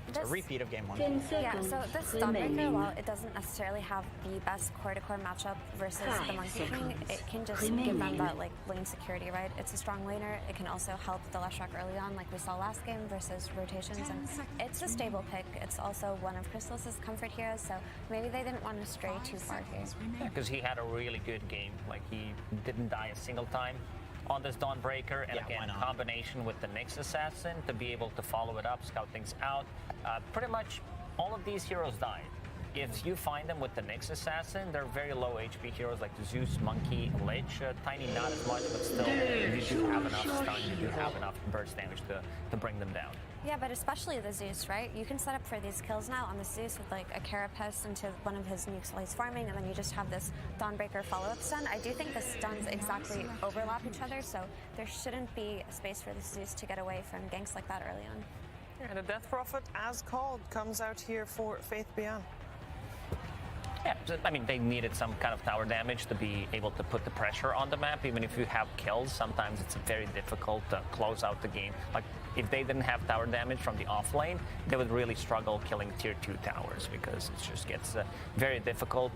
It's a repeat of game 1. Yeah, so this Dawnbreaker, while it doesn't necessarily have the best core-to-core matchup versus the Monkey King, it can just give them that like lane security, right? It's a strong laner. It can also help the Leshrac early on, like we saw last game versus rotations, and it's a stable pick. It's also one of Crystal's comfort heroes, so maybe they didn't want to stray too far here. Yeah, because he had a really good game. Like, he didn't die a single time on this Dawnbreaker, and again, combination with the Nyx Assassin to be able to follow it up, scout things out. Pretty much all of these heroes died. If you find them with the Nyx Assassin, they're very low HP heroes like the Zeus, Monkey, Lich. Tiny not as much, but still, you do have enough stun, you do have enough burst damage to bring them down. Yeah, but especially the Zeus, right? You can set up for these kills now on the Zeus with like a Carapace into one of his nukes while he's farming, and then you just have this Dawnbreaker follow-up stun. I do think the stuns exactly overlap each other, so there shouldn't be a space for the Zeus to get away from ganks like that early on. Yeah, and the Death Prophet, as called, comes out here for Faith Beyond. Yeah, I mean, they needed some kind of tower damage to be able to put the pressure on the map. Even if you have kills, sometimes it's very difficult to close out the game. Like, if they didn't have tower damage from the off lane, they would really struggle killing tier 2 towers because it just gets very difficult.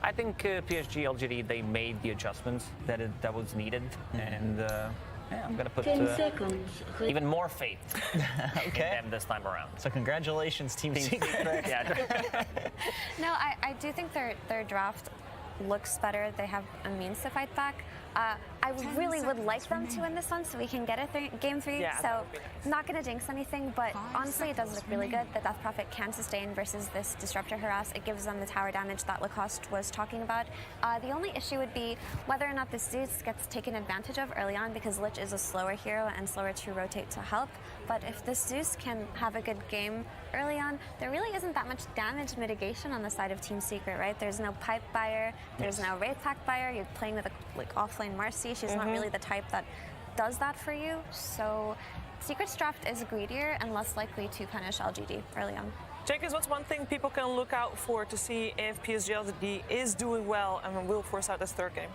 I think PSG.LGD, they made the adjustments that was needed, and yeah, I'm going to put even more faith in them this time around. So congratulations, Team Secret. Yeah. No, I do think their draft looks better. They have a means to fight back. I really would like them to win this one so we can get a game 3. Yeah, so not going to jinx anything, but honestly, it does look really good. The Death Prophet can sustain versus this Disruptor Harass. It gives them the tower damage that Lacoste was talking about. The only issue would be whether or not the Zeus gets taken advantage of early on, because Lich is a slower hero and slower to rotate to help. But if the Zeus can have a good game early on, there really isn't that much damage mitigation on the side of Team Secret, right? There's no pipe buyer, there's no Wraith Pack buyer. You're playing with a like offlane Marcy. She's not really the type that does that for you. So Secret's draft is greedier and less likely to punish LGD early on. Jacobs, what's one thing people can look out for to see if PSG.LGD is doing well and will force out this third game?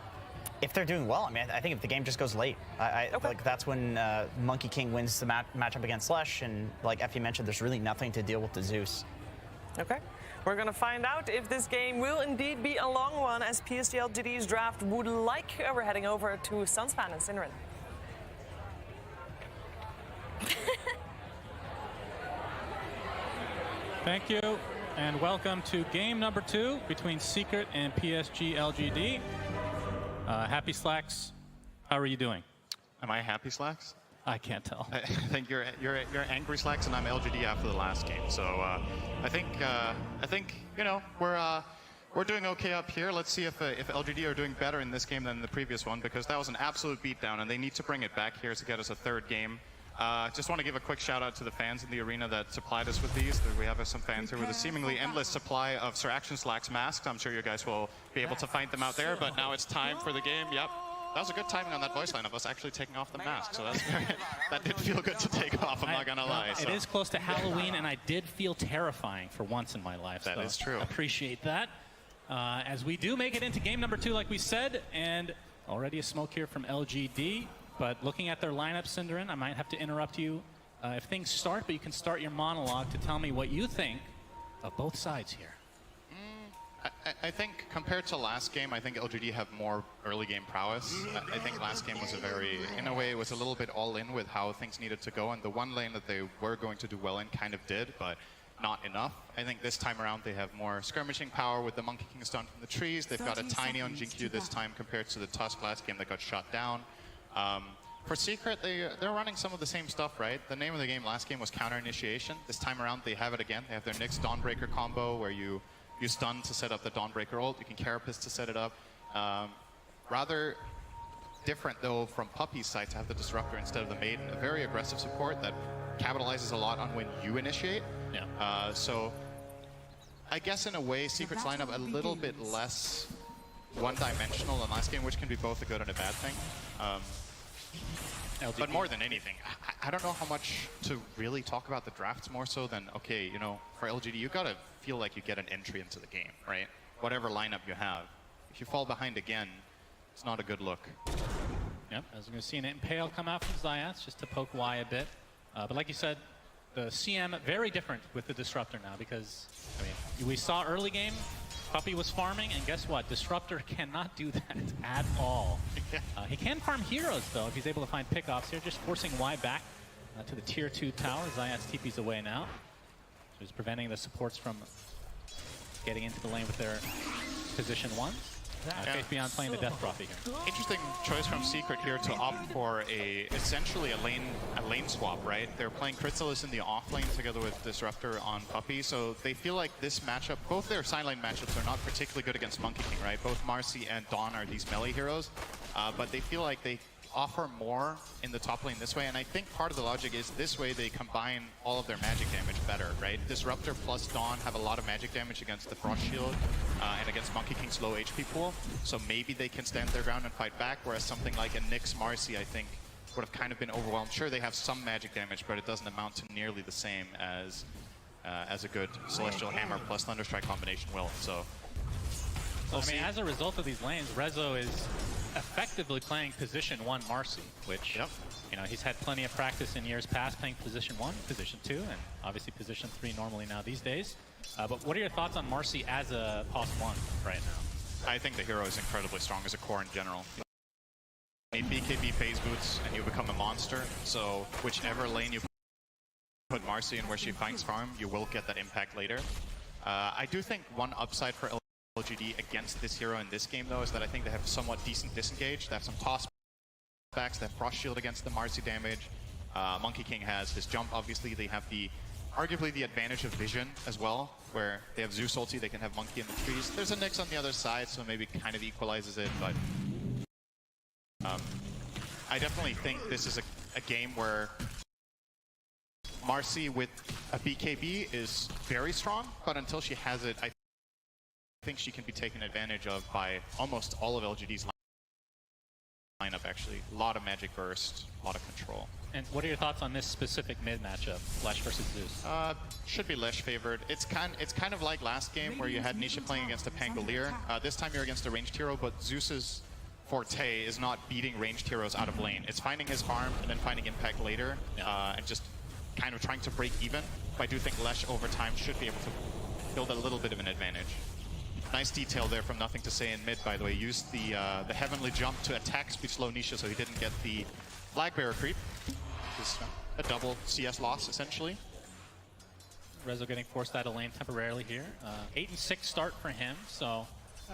If they're doing well, I mean, I think if the game just goes late, like that's when Monkey King wins the matchup against Lesh, and like Effie mentioned, there's really nothing to deal with the Zeus. Okay, we're gonna find out if this game will indeed be a long one, as PSG.LGD's draft would like. We're heading over to Sunspan and Synderen. Thank you, and welcome to game number 2 between Secret and PSG.LGD. Happy Slacks, how are you doing? Am I Happy Slacks? I can't tell. I think you're Angry Slacks, and I'm LGD after the last game. So I think you know we're doing okay up here. Let's see if LGD are doing better in this game than the previous one, because that was an absolute beatdown, and they need to bring it back here to get us a third game. Just want to give a quick shout out to the fans in the arena that supplied us with these. We have some fans here with a seemingly endless supply of Sir Action Slacks masks. I'm sure you guys will be able to find them out there, but now it's time for the game. Yep. That was a good timing on that voice line of us actually taking off the mask, so that did feel good to take off, I'm not gonna lie. It is close to Halloween, and I did feel terrifying for once in my life. That is true. Appreciate that. As we do make it into game number 2, like we said, and already a smoke here from LGD. But looking at their lineup, Synderen, I might have to interrupt you if things start, but you can start your monologue to tell me what you think of both sides here. I think compared to last game, I think LGD have more early game prowess. I think last game was in a way, it was a little bit all in with how things needed to go, and the one lane that they were going to do well in kind of did, but not enough. I think this time around they have more skirmishing power with the Monkey King stun from the trees. They've got a tiny on GQ this time compared to the Tusk last game that got shot down. For Secret, they're running some of the same stuff, right? The name of the game last game was Counter Initiation. This time around, they have it again. They have their Nyx Dawnbreaker combo where you stun to set up the Dawnbreaker ult. You can Carapace to set it up. Rather different, though, from Puppy's side to have the Disruptor instead of the Maiden. A very aggressive support that capitalizes a lot on when you initiate. Yeah. So I guess in a way, Secret's lineup a little bit less one-dimensional than last game, which can be both a good and a bad thing. But more than anything, I don't know how much to really talk about the drafts more so than, okay, you know, for LGD, you gotta feel like you get an entry into the game, right? Whatever lineup you have. If you fall behind again, it's not a good look. Yep, as we're going to see an Impale come out from Zayas just to poke Y a bit. But like you said, the CM very different with the Disruptor now because, I mean, we saw early game, Puppey was farming, and guess what? Disruptor cannot do that at all. He can farm heroes, though, if he's able to find pickoffs here, just forcing Y back to the tier 2 tower. Zayat's TP's away now. So he's preventing the supports from getting into the lane with their position 1. Faith Beyond playing the Death Prophet here. Interesting choice from Secret here to opt for essentially a lane swap, right? They're playing Crystallis in the off lane together with Disruptor on Puppey, so they feel like this matchup, both their side lane matchups are not particularly good against Monkey King, right? Both Marcy and Dawn are these melee heroes, but they feel like they offer more in the top lane this way, and I think part of the logic is this way they combine all of their magic damage better, right? Disruptor plus Dawn have a lot of magic damage against the Frost Shield and against Monkey King's low HP pool, so maybe they can stand their ground and fight back, whereas something like a Nyx Marcy, I think, would have kind of been overwhelmed. Sure, they have some magic damage, but it doesn't amount to nearly the same as a good Celestial Hammer plus Thunderstrike combination will, so... I mean, as a result of these lanes, Rezo is effectively playing position 1 Marcy, which, you know, he's had plenty of practice in years past playing position 1, position 2, and obviously position 3 normally now these days. But what are your thoughts on Marcy as a POS 1 right now? I think the hero is incredibly strong as a core in general. You need BKB phase boots and you become a monster, so whichever lane you put Marcy in where she finds farm, you will get that impact later. I do think one upside for LGD against this hero in this game, though, is that I think they have somewhat decent disengage. They have some toss backs, they have Frost Shield against the Marcy damage. Monkey King has his jump, obviously. They have arguably the advantage of vision as well, where they have Zeus ulti, they can have Monkey in the trees. There's a Nyx on the other side, so maybe kind of equalizes it, but I definitely think this is a game where Marcy with a BKB is very strong, but until she has it, I think she can be taken advantage of by almost all of LGD's lineup, actually. A lot of magic burst, a lot of control. And what are your thoughts on this specific mid matchup, Lesh versus Zeus? Should be Lesh favored. It's kind of like last game where you had Nisha playing against a Pangolier. This time you're against a ranged hero, but Zeus's forte is not beating ranged heroes out of lane. It's finding his farm and then finding impact later, and just kind of trying to break even. But I do think Lesh over time should be able to build a little bit of an advantage. Nice detail there from Nothing to Say in mid, by the way. Used the Heavenly Jump to attack speed slow Nisha so he didn't get the Flag Bearer creep. Just a double CS loss, essentially. Rezo getting forced out of lane temporarily here. 8-6 start for him, so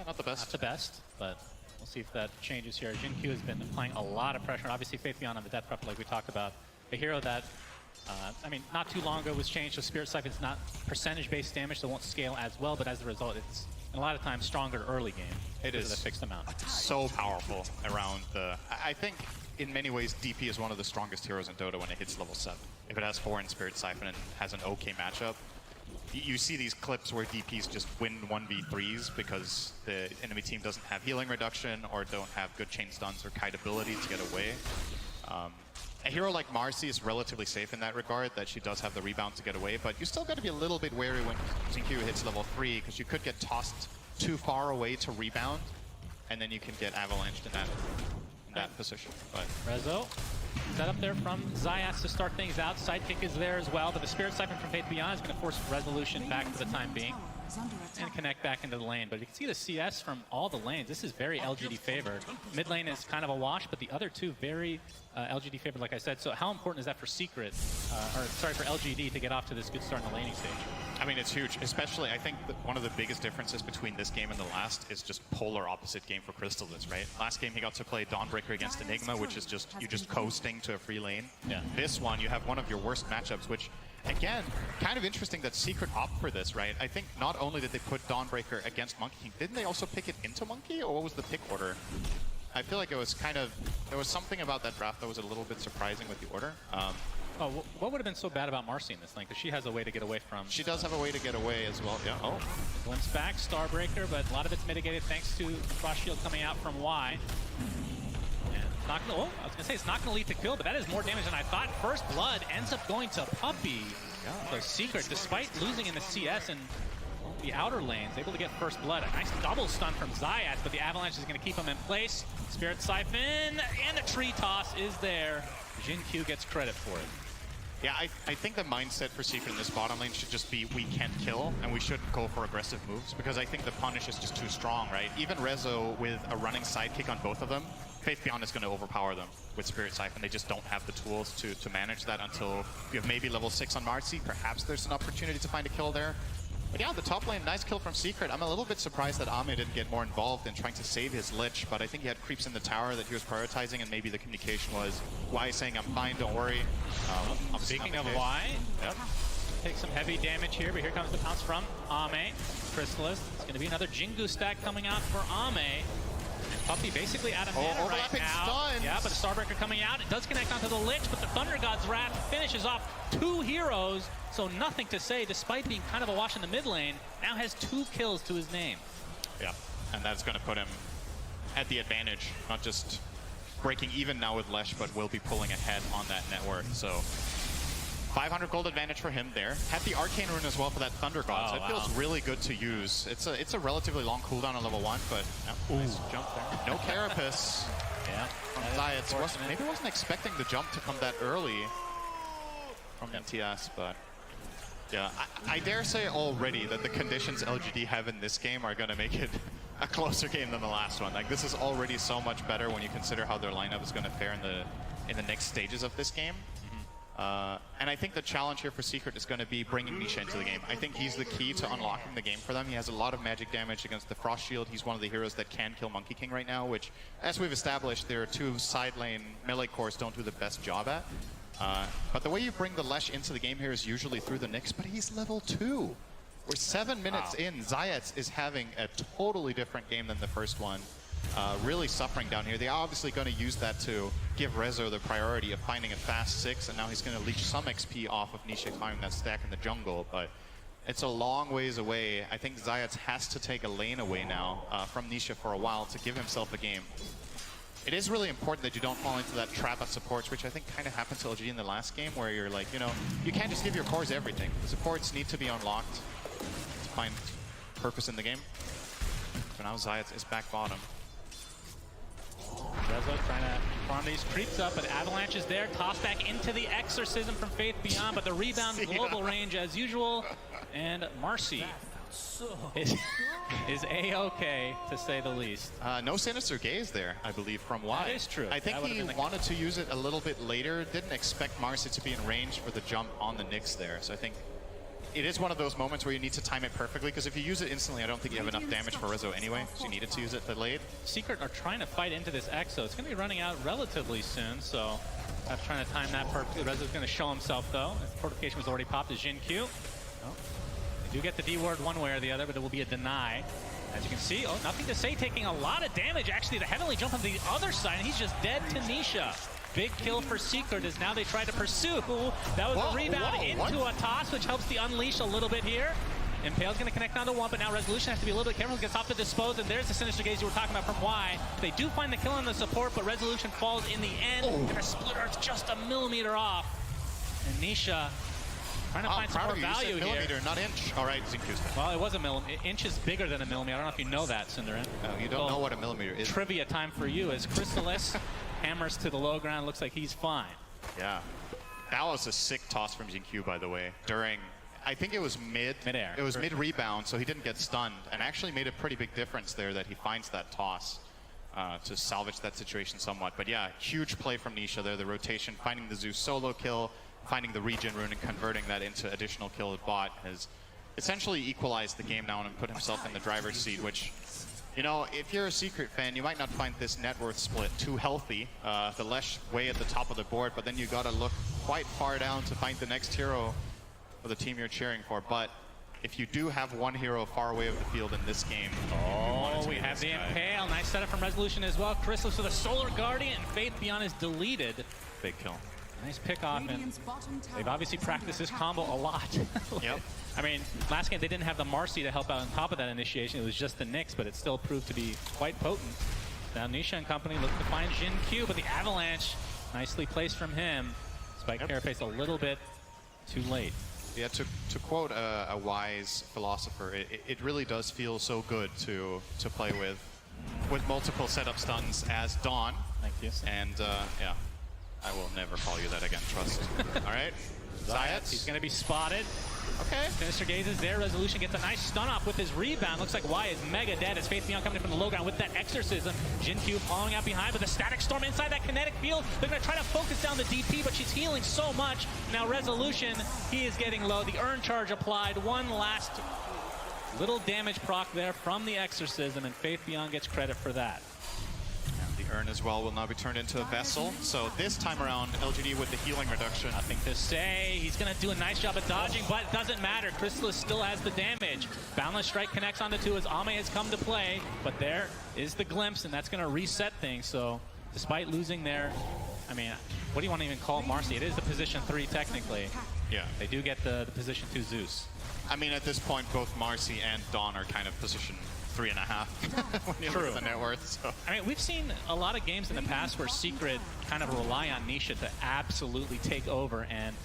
not the best. Not the best, but we'll see if that changes here. Jin-Q has been applying a lot of pressure. Obviously, Faith Beyond on the Death Prophet, like we talked about. A hero that, I mean, not too long ago was changed, so Spirit Siphon's not percentage-based damage, so it won't scale as well, but as a result, it's a lot of times stronger early game. It is a fixed amount. So powerful around the... I think in many ways DP is one of the strongest heroes in Dota when it hits level 7. If it has 4 in Spirit Siphon and has an okay matchup, you see these clips where DPs just win 1v3s because the enemy team doesn't have healing reduction or don't have good chain stuns or kite ability to get away. A hero like Marcy is relatively safe in that regard, that she does have the rebound to get away, but you still got to be a little bit wary when Jin-Q hits level 3 because you could get tossed too far away to rebound, and then you can get avalanched in that position. But Rezo set up there from Zayas to start things out. Sidekick is there as well, but the Spirit Siphon from Faith Beyond is going to force Resolution back for the time being and connect back into the lane. But you can see the CS from all the lanes. This is very LGD favored. Mid lane is kind of a wash, but the other two very LGD favored, like I said. So how important is that for Secret, or sorry, for LGD to get off to this good start in the laning stage? I mean, it's huge, especially I think that one of the biggest differences between this game and the last is just polar opposite game for Crystallis, right? Last game he got to play Dawnbreaker against Enigma, which is just, you just coasting to a free lane. Yeah. This one, you have one of your worst matchups, which, again, kind of interesting that Secret opt for this, right? I think not only did they put Dawnbreaker against Monkey King, didn't they also pick it into Monkey, or what was the pick order? I feel like it was kind of, there was something about that draft that was a little bit surprising with the order. What would have been so bad about Marcy in this lane? Because she has a way to get away from... She does have a way to get away as well, yeah. Oh. Glimpse back, Starbreaker, but a lot of it's mitigated thanks to Frost Shield coming out from Y. And not gonna, I was going to say it's not going to lead to kill, but that is more damage than I thought. First Blood ends up going to Puppey. So Secret, despite losing in the CS and the outer lanes, able to get First Blood. A nice double stun from Zayat, but the Avalanche is going to keep him in place. Spirit Siphon, and the tree toss is there. Jin-Q gets credit for it. Yeah, I think the mindset for Secret in this bottom lane should just be we can't kill, and we shouldn't go for aggressive moves, because I think the punish is just too strong, right? Even Rezo with a running sidekick on both of them, Faith Beyond is going to overpower them with Spirit Siphon. They just don't have the tools to manage that until you have maybe level 6 on Marcy. Perhaps there's an opportunity to find a kill there. But yeah, the top lane, nice kill from Secret. I'm a little bit surprised that Ame didn't get more involved in trying to save his Lich, but I think he had creeps in the tower that he was prioritizing, and maybe the communication was Y saying, I'm fine, don't worry. Speaking of Y, yep. Take some heavy damage here, but here comes the pounce from Ame. Crystallis. It's going to be another Jingu stack coming out for Ame. And Puppy basically out of mana right now. Stuns. Yeah, but a Starbreaker coming out. It does connect onto the Lich, but the Thunder God's Wrath finishes off 2 heroes. So nothing to say, despite being kind of a wash in the mid lane, now has 2 kills to his name. Yeah, and that's going to put him at the advantage, not just breaking even now with Lesh, but will be pulling ahead on that network. So 500 gold advantage for him there. Had the Arcane Rune as well for that Thunder God, so it feels really good to use. It's a relatively long cooldown on level 1, but nice jump there. No Carapace. Yeah, from Zayat. Maybe wasn't expecting the jump to come that early from MTS, but yeah, I dare say already that the conditions LGD have in this game are going to make it a closer game than the last one. Like, this is already so much better when you consider how their lineup is going to fare in the next stages of this game. And I think the challenge here for Secret is going to be bringing Nisha into the game. I think he's the key to unlocking the game for them. He has a lot of magic damage against the Frost Shield. He's one of the heroes that can kill Monkey King right now, which, as we've established, their 2 side lane melee cores don't do the best job at. But the way you bring the Lesh into the game here is usually through the Nyx, but he's level 2. We're 7 minutes in. Zayat is having a totally different game than the first one. Really suffering down here. They're obviously going to use that to give Rezo the priority of finding a fast 6, and now he's going to leech some XP off of Nisha climbing that stack in the jungle, but it's a long ways away. I think Zayat has to take a lane away now from Nisha for a while to give himself a game. It is really important that you don't fall into that trap of supports, which I think kind of happened to LGD in the last game, where you're like, you know, you can't just give your cores everything. The supports need to be unlocked to find purpose in the game. So now Zayat is back bottom. Rezo trying to farm these creeps up, but Avalanche is there. Toss back into the Exorcism from Faith Beyond, but the rebound global range as usual. And Marcy is A-okay, to say the least. No Sinister Gaze there, I believe, from Y. That is true. I think he wanted to use it a little bit later. Didn't expect Marcy to be in range for the jump on the Nyx there. So I think it is one of those moments where you need to time it perfectly, because if you use it instantly, I don't think you have enough damage for Rezo anyway, so you needed to use it delayed. Secret are trying to fight into this Exo. It's going to be running out relatively soon, so that's trying to time that perfectly. Rezo's going to show himself, though. The fortification was already popped as Jin Q. Oh. They do get the D word one way or the other, but it will be a deny. As you can see, nothing to say, taking a lot of damage. Actually, the Heavenly jump on the other side, and he's just dead to Nisha. Big kill for Secret as now they try to pursue. That was a rebound into a toss, which helps the unleash a little bit here. Impale's going to connect onto one, but now Resolution has to be a little bit careful. Gets off the dispose, and there's the Sinister Gaze you were talking about from Y. They do find the kill on the support, but Resolution falls in the end. And her splitter's just a millimeter off. And Nisha trying to find some more value here. Millimeter, not inch. All right, Zinku's back. Well, it was a millimeter. Inch is bigger than a millimeter. I don't know if you know that, Cinderin. No, you don't know what a millimeter is. Trivia time for you as Crystallis hammers to the low ground. Looks like he's fine. Yeah. That was a sick toss from Zinku, by the way, during, I think it was mid-air. It was mid-rebound, so he didn't get stunned, and actually made a pretty big difference there that he finds that toss to salvage that situation somewhat. But yeah, huge play from Nisha there, the rotation, finding the Zeus solo kill, finding the regen rune and converting that into additional kill with bot has essentially equalized the game now and put himself in the driver's seat, which, you know, if you're a Secret fan, you might not find this net worth split too healthy. The Lesh way at the top of the board, but then you gotta look quite far down to find the next hero for the team you're cheering for. But if you do have one hero far away of the field in this game, we have the Impale. Nice setup from Resolution as well. Crystallis with a Solar Guardian. Faith Beyond is deleted. Big kill. Nice pick off, and they've obviously practiced this combo a lot. Yep. I mean, last game they didn't have the Marcy to help out on top of that initiation. It was just the Nyx, but it still proved to be quite potent. Now Nisha and company look to find Jin Q, but the Avalanche nicely placed from him. Spike Carapace a little bit too late. Yeah, to quote a wise philosopher, it really does feel so good to play with multiple setup stuns as Dawn. Thank you. And yeah, I will never call you that again, trust. All right? Zayats. He's going to be spotted. Okay. Sinister Gaze is there. Resolution gets a nice stun off with his rebound. Looks like Y is mega dead as Faith Beyond coming in from the low ground with that exorcism. Jinkyu following out behind with a static storm inside that kinetic field. They're going to try to focus down the DP, but she's healing so much. Now Resolution, he is getting low. The urn charge applied. One last little damage proc there from the exorcism, and Faith Beyond gets credit for that. The urn as well will now be turned into a vessel. So this time around, LGD with the healing reduction. Nothing to say. He's going to do a nice job at dodging, but it doesn't matter. Chrysalis still has the damage. Boundless Strike connects on the two as Ame has come to play, but there is the glimpse, and that's going to reset things. So despite losing there, I mean, what do you want to even call Marcy? It is the position 3 technically. Yeah. They do get the position 2 Zeus. I mean, at this point, both Marcy and Dawn are kind of position 3.5 when you look at the net worth. So. I mean, we've seen a lot of games in the past where Secret kind of rely on Nisha to absolutely take over, and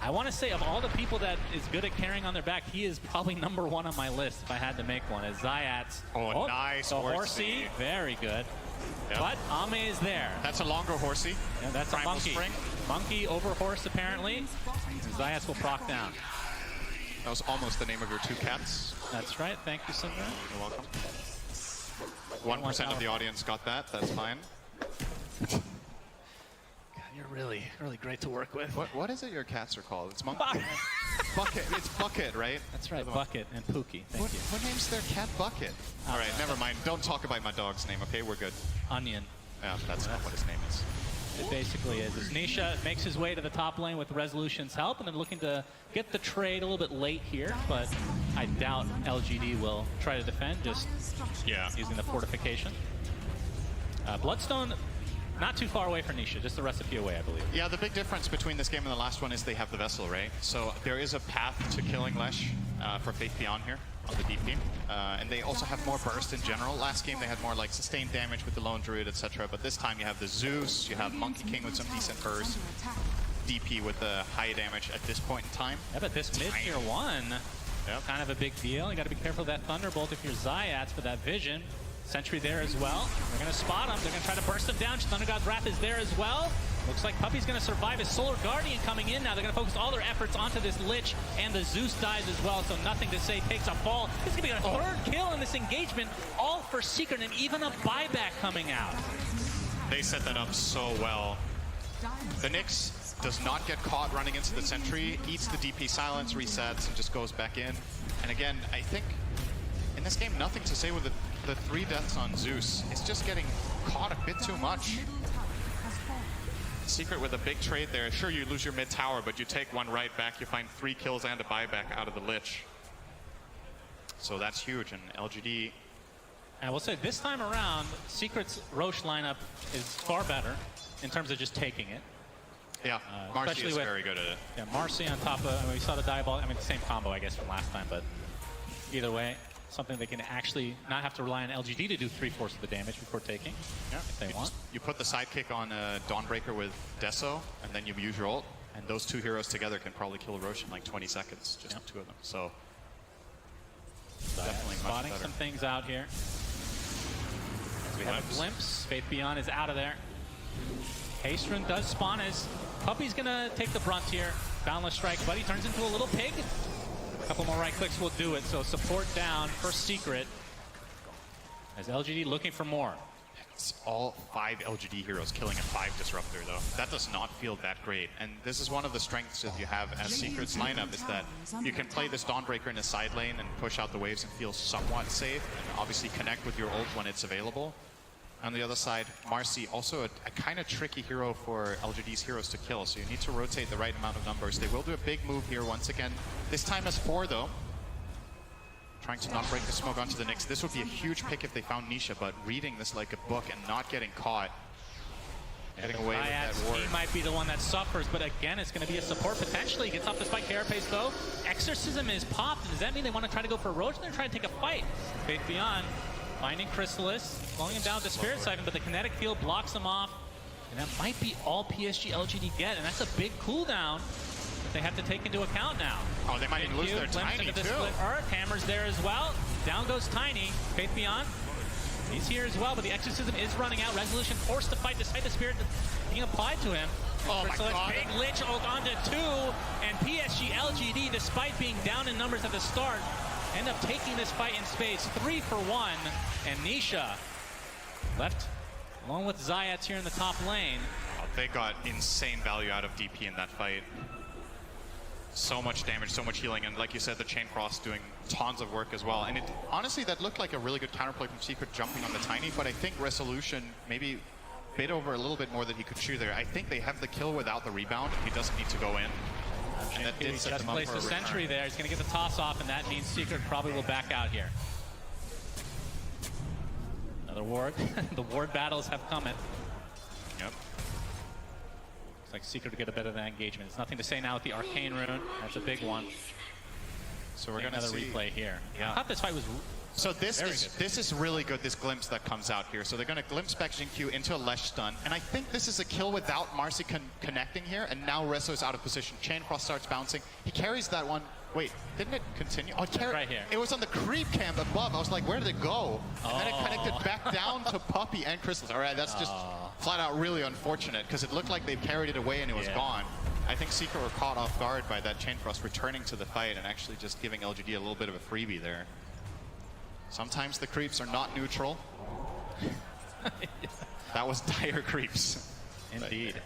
I want to say of all the people that is good at carrying on their back, he is probably #1 on my list if I had to make one. As Zayats. Oh, nice the horsey. Very good. Yep. But Ame is there. That's a longer horsey. Yeah, that's Primal a monkey. Spring. Monkey over horse, apparently. And Zayats will proc down. That was almost the name of your 2 cats. That's right. Thank you, Sindra. You're welcome. 1% of the audience got that. That's fine. God, you're really great to work with. What is it your cats are called? It's Monkey. Bucket. It's Bucket, right? That's right. Bucket and Pookie. Thank you. What name's their cat? Bucket. All right, never mind. Don't talk about my dog's name, okay? We're good. Onion. Yeah, that's not what his name is. It basically is. As Nisha makes his way to the top lane with Resolution's help, and then looking to get the trade a little bit late here, but I doubt LGD will try to defend, just using the fortification. Bloodstone, not too far away for Nisha, just the recipe away, I believe. Yeah, the big difference between this game and the last one is they have the Vessel, right? So there is a path to killing Lesh for Faith Beyond here on the DP. And they also have more burst in general. Last game they had more like sustained damage with the Lone Druid, etc. But this time you have the Zeus, you have Monkey King with some decent burst, DP with the high damage at this point in time. Yeah, but this mid-tier 1, kind of a big deal. You got to be careful of that Thunderbolt if you're Zayats for that vision. Sentry there as well. They're going to spot him. They're going to try to burst him down. Thunder God's Wrath is there as well. Looks like Puppey's going to survive his Solar Guardian coming in now. They're going to focus all their efforts onto this Lich, and the Zeus dies as well, so nothing to say. Takes a fall. This is going to be a 3rd kill in this engagement, all for Secret, and even a buyback coming out. They set that up so well. The Nyx does not get caught running into the Sentry, eats the DP silence, resets, and just goes back in. And again, I think in this game, nothing to say with the 3 deaths on Zeus. It's just getting caught a bit too much. Secret with a big trade there. Sure, you lose your mid tower, but you take 1 right back. You find 3 kills and a buyback out of the Lich. So that's huge, and LGD... And I will say, this time around, Secret's Roche lineup is far better in terms of just taking it. Yeah, Marcy is very good at it. Yeah, Marcy on top of... I mean, we saw the Diabolic... I mean, the same combo, I guess, from last time, but either way, something they can actually not have to rely on LGD to do 3/4 of the damage before taking, if they want. You put the sidekick on Dawnbreaker with Deso, and then you use your ult, and those 2 heroes together can probably kill Roche in like 20 seconds, just the 2 of them. So definitely much spotting better. some things out here. As we have a glimpse, Faith Beyond is out of there. Hastrun does spawn as Puppey's gonna take the brunt here. Boundless Strike, but he turns into a little pig. A couple more right clicks will do it, so support down for Secret. As LGD looking for more. It's all 5 LGD heroes killing a 5 Disruptor, though. That does not feel that great. And this is one of the strengths that you have as Secret's lineup, is that you can play this Dawnbreaker in a side lane and push out the waves and feel somewhat safe, and obviously connect with your ult when it's available. On the other side, Marcy, also a kind of tricky hero for LGD's heroes to kill, so you need to rotate the right amount of numbers. They will do a big move here once again. This time as 4, though. Trying to not break the smoke onto the Nyx. This would be a huge pick if they found Nisha, but reading this like a book and not getting caught. Getting away with that ward. He might be the one that suffers, but again, it's going to be a support potentially. Gets off the spike carapace though. Exorcism is popped. Does that mean they want to try to go for Roach? They're trying to take a fight. Faith Beyond finding Chrysalis, slowing him down to Spirit Siphon, but the kinetic field blocks him off. And that might be all PSG.LGD get, and that's a big cooldown that they have to take into account now. Oh, they might even lose their Tiny, into the too. Split Earth. Hammer's there as well. Down goes Tiny. Faith Beyond He's here as well, but the exorcism is running out. Resolution forced to fight despite the spirit being applied to him. Oh my God. Big Lich onto 2, and PSG.LGD, despite being down in numbers at the start, end up taking this fight in space 3 for 1, and Nisha left along with Zayats here in the top lane. Oh, they got insane value out of DP in that fight. So much damage, so much healing, and like you said, the Chain Cross doing tons of work as well. And it honestly, that looked like a really good counterplay from Secret jumping on the Tiny, but I think Resolution maybe bit over a little bit more than he could chew there. I think they have the kill without the rebound. He doesn't need to go in. And that did set just them up placed for a a sentry there. He's going to get the toss off, and that means Secret probably will back out here. Another ward. The ward battles have come in. Yep. Looks like Secret to get a bit of that engagement. There's nothing to say now with the Arcane Rune. That's a big one. So we're going to another see replay here. Yeah. I thought this fight was So this is really good, this glimpse that comes out here. So they're going to glimpse back Jin-Q into a Lesh stun. And I think this is a kill without Marcy connecting here. And now Rezo is out of position. Chain Cross starts bouncing. He carries that one. Wait, didn't it continue? Oh, right here. It was on the creep camp above. I was like, where did it go? And then it connected back down to Puppey and Crystals. All right, that's just flat out really unfortunate because it looked like they carried it away and it was gone. I think Secret were caught off guard by that Chain Cross returning to the fight and actually just giving LGD a little bit of a freebie there. Sometimes the creeps are not neutral. That was dire creeps. Indeed.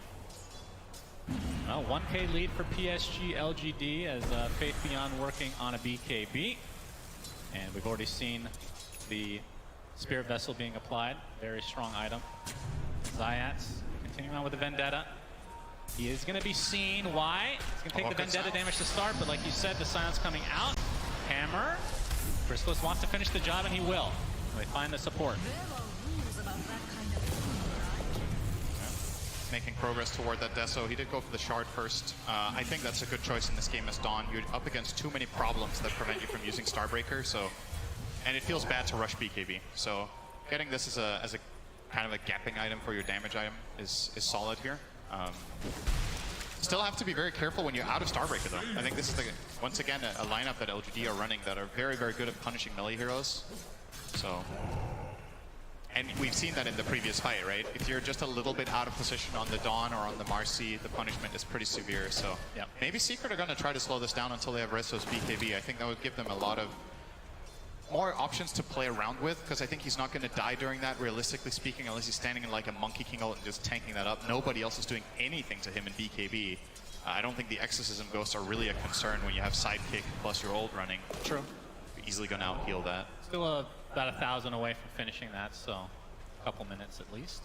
Well, 1K lead for PSG.LGD as Faith Beyond working on a BKB. And we've already seen the Spirit Vessel being applied. Very strong item. Zayats continuing on with the Vendetta. He is going to be seen. Why? He's going to take the Vendetta damage to start, but like you said, the silence coming out. Hammer. Crystals wants to finish the job, and he will. So they find the support. Making progress toward that Deso. He did go for the shard first. I think that's a good choice in this game as Dawn. You're up against too many problems that prevent you from using Starbreaker, and it feels bad to rush BKB. So getting this as a kind of a gapping item for your damage item is solid here. Still have to be very careful when you're out of Starbreaker though. I think this is once again a lineup that LGD are running that are very, very good at punishing melee heroes. So. And we've seen that in the previous fight, right? If you're just a little bit out of position on the Dawn or on the Marcy, the punishment is pretty severe. So maybe Secret are going to try to slow this down until they have Rezo's BKB. I think that would give them a lot of more options to play around with, because I think he's not going to die during that, realistically speaking, unless he's standing in like a Monkey King ult and just tanking that up. Nobody else is doing anything to him in BKB. I don't think the Exorcism Ghosts are really a concern when you have Sidekick plus your ult running. True. You're easily going to out-heal that. Still about 1,000 away from finishing that, so a couple minutes at least.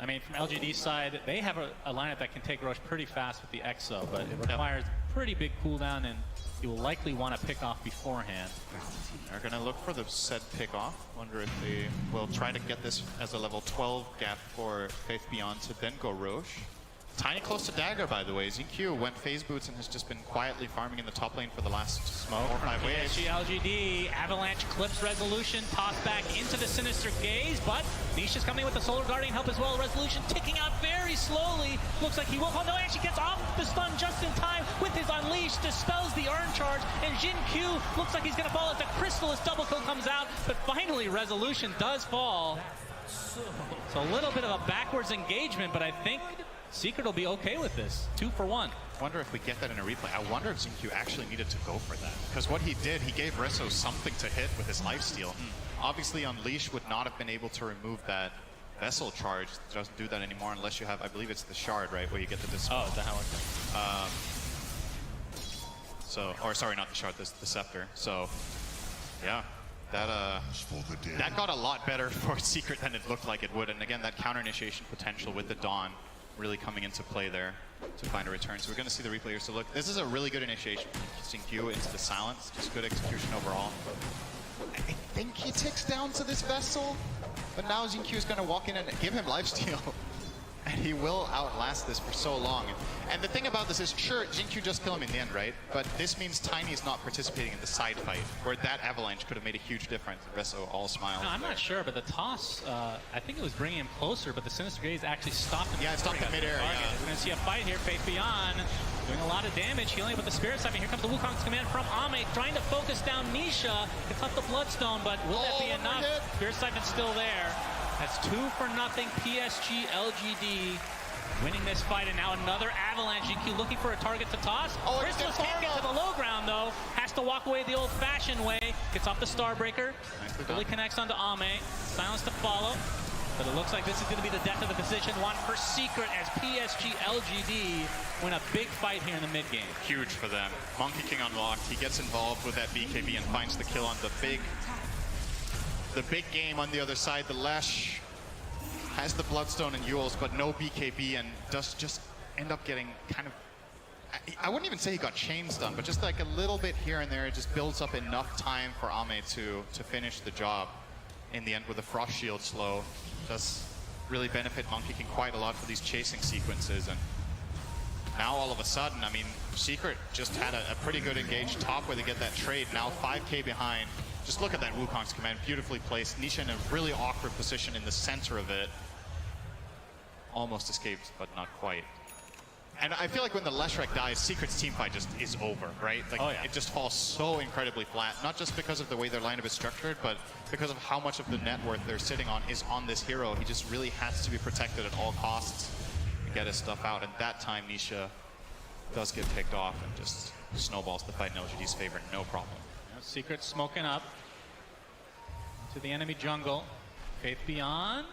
I mean, from LGD's side, they have a lineup that can take Roche pretty fast with the Exo, but it requires pretty big cooldown, and you will likely want to pick off beforehand. They're going to look for the said pick off. Wonder if they will try to get this as a level 12 gap for Faith Beyond to then go Roche. Tiny close to Dagger, by the way. Jin-Q went phase boots and has just been quietly farming in the top lane for the last 4 or 5 waves. PSG.LGD, Avalanche clips Resolution, tossed back into the Sinister Gaze, but Nisha's coming with the Solar Guardian help as well. Resolution ticking out very slowly. Looks like he will. Oh no, actually gets off the stun just in time with his Unleash, dispels the Urn Charge, and Jin-Q looks like he's going to fall as the Crystalist double kill comes out, but finally Resolution does fall. So a little bit of a backwards engagement, but I think Secret will be okay with this. 2 for 1. I wonder if we get that in a replay. I wonder if Jin-Q actually needed to go for that. Because what he did, he gave Rezo something to hit with his lifesteal. Obviously, Unleash would not have been able to remove that Vessel charge. It doesn't do that anymore unless you have, I believe it's the Shard, right? Where you get the Dispel. Oh, is that how it or sorry, not the Shard, the Scepter. So, yeah. That got a lot better for Secret than it looked like it would. And again, that counter initiation potential with the Dawn really coming into play there to find a return. So we're going to see the replay here. So look, this is a really good initiation from Jin-Q into the silence. Just good execution overall. I think he ticks down to this Vessel, but now Jin-Q is going to walk in and give him lifesteal. and he will outlast this for so long. And the thing about this is, sure, Jinkyu just killed him in the end, right? But this means Tiny's not participating in the side fight, where that avalanche could have made a huge difference. Resso all smiles. No, I'm not sure, but the toss, I think it was bringing him closer, but the Sinister Gaze actually stopped him. Yeah, it stopped in midair, yeah. We're going to see a fight here. Faith Beyond doing a lot of damage, healing up with the Spirit Siphon. Here comes the Wukong's command from Ame, trying to focus down Nisha. It's up the Bloodstone, but will that be enough? Spirit Siphon's still there. That's 2-0 PSG.LGD winning this fight, and now another avalanche. GQ looking for a target to toss. Crystallis can't get to the low ground, though. Has to walk away the old-fashioned way. Gets off the Starbreaker. Really connects onto Ame. Silence to follow. But it looks like this is going to be the death of the position one for Secret as PSG.LGD win a big fight here in the mid game. Huge for them. Monkey King unlocked. He gets involved with that BKB and finds the kill on the big game on the other side. The Lash has the Bloodstone and Yules, but no BKB, and does just end up getting kind of, I wouldn't even say he got chain stunned, but just like a little bit here and there. It just builds up enough time for Ame to finish the job in the end with a Frost Shield slow. Does really benefit Monkey King quite a lot for these chasing sequences. And now all of a sudden, I mean, Secret just had a pretty good engaged top where they get that trade. Now 5k behind. Just look at that Wukong's command, beautifully placed. Nisha in a really awkward position in the center of it. Almost escaped, but not quite. And I feel like when the Leshrac dies, Secret's teamfight just is over, right? Like, it just falls so incredibly flat. Not just because of the way their lineup is structured, but because of how much of the net worth they're sitting on is on this hero. He just really has to be protected at all costs and get his stuff out. And that time, Nisha does get picked off and just snowballs the fight in LGD's favor, no problem. Secret smoking up to the enemy jungle. Faith Beyond.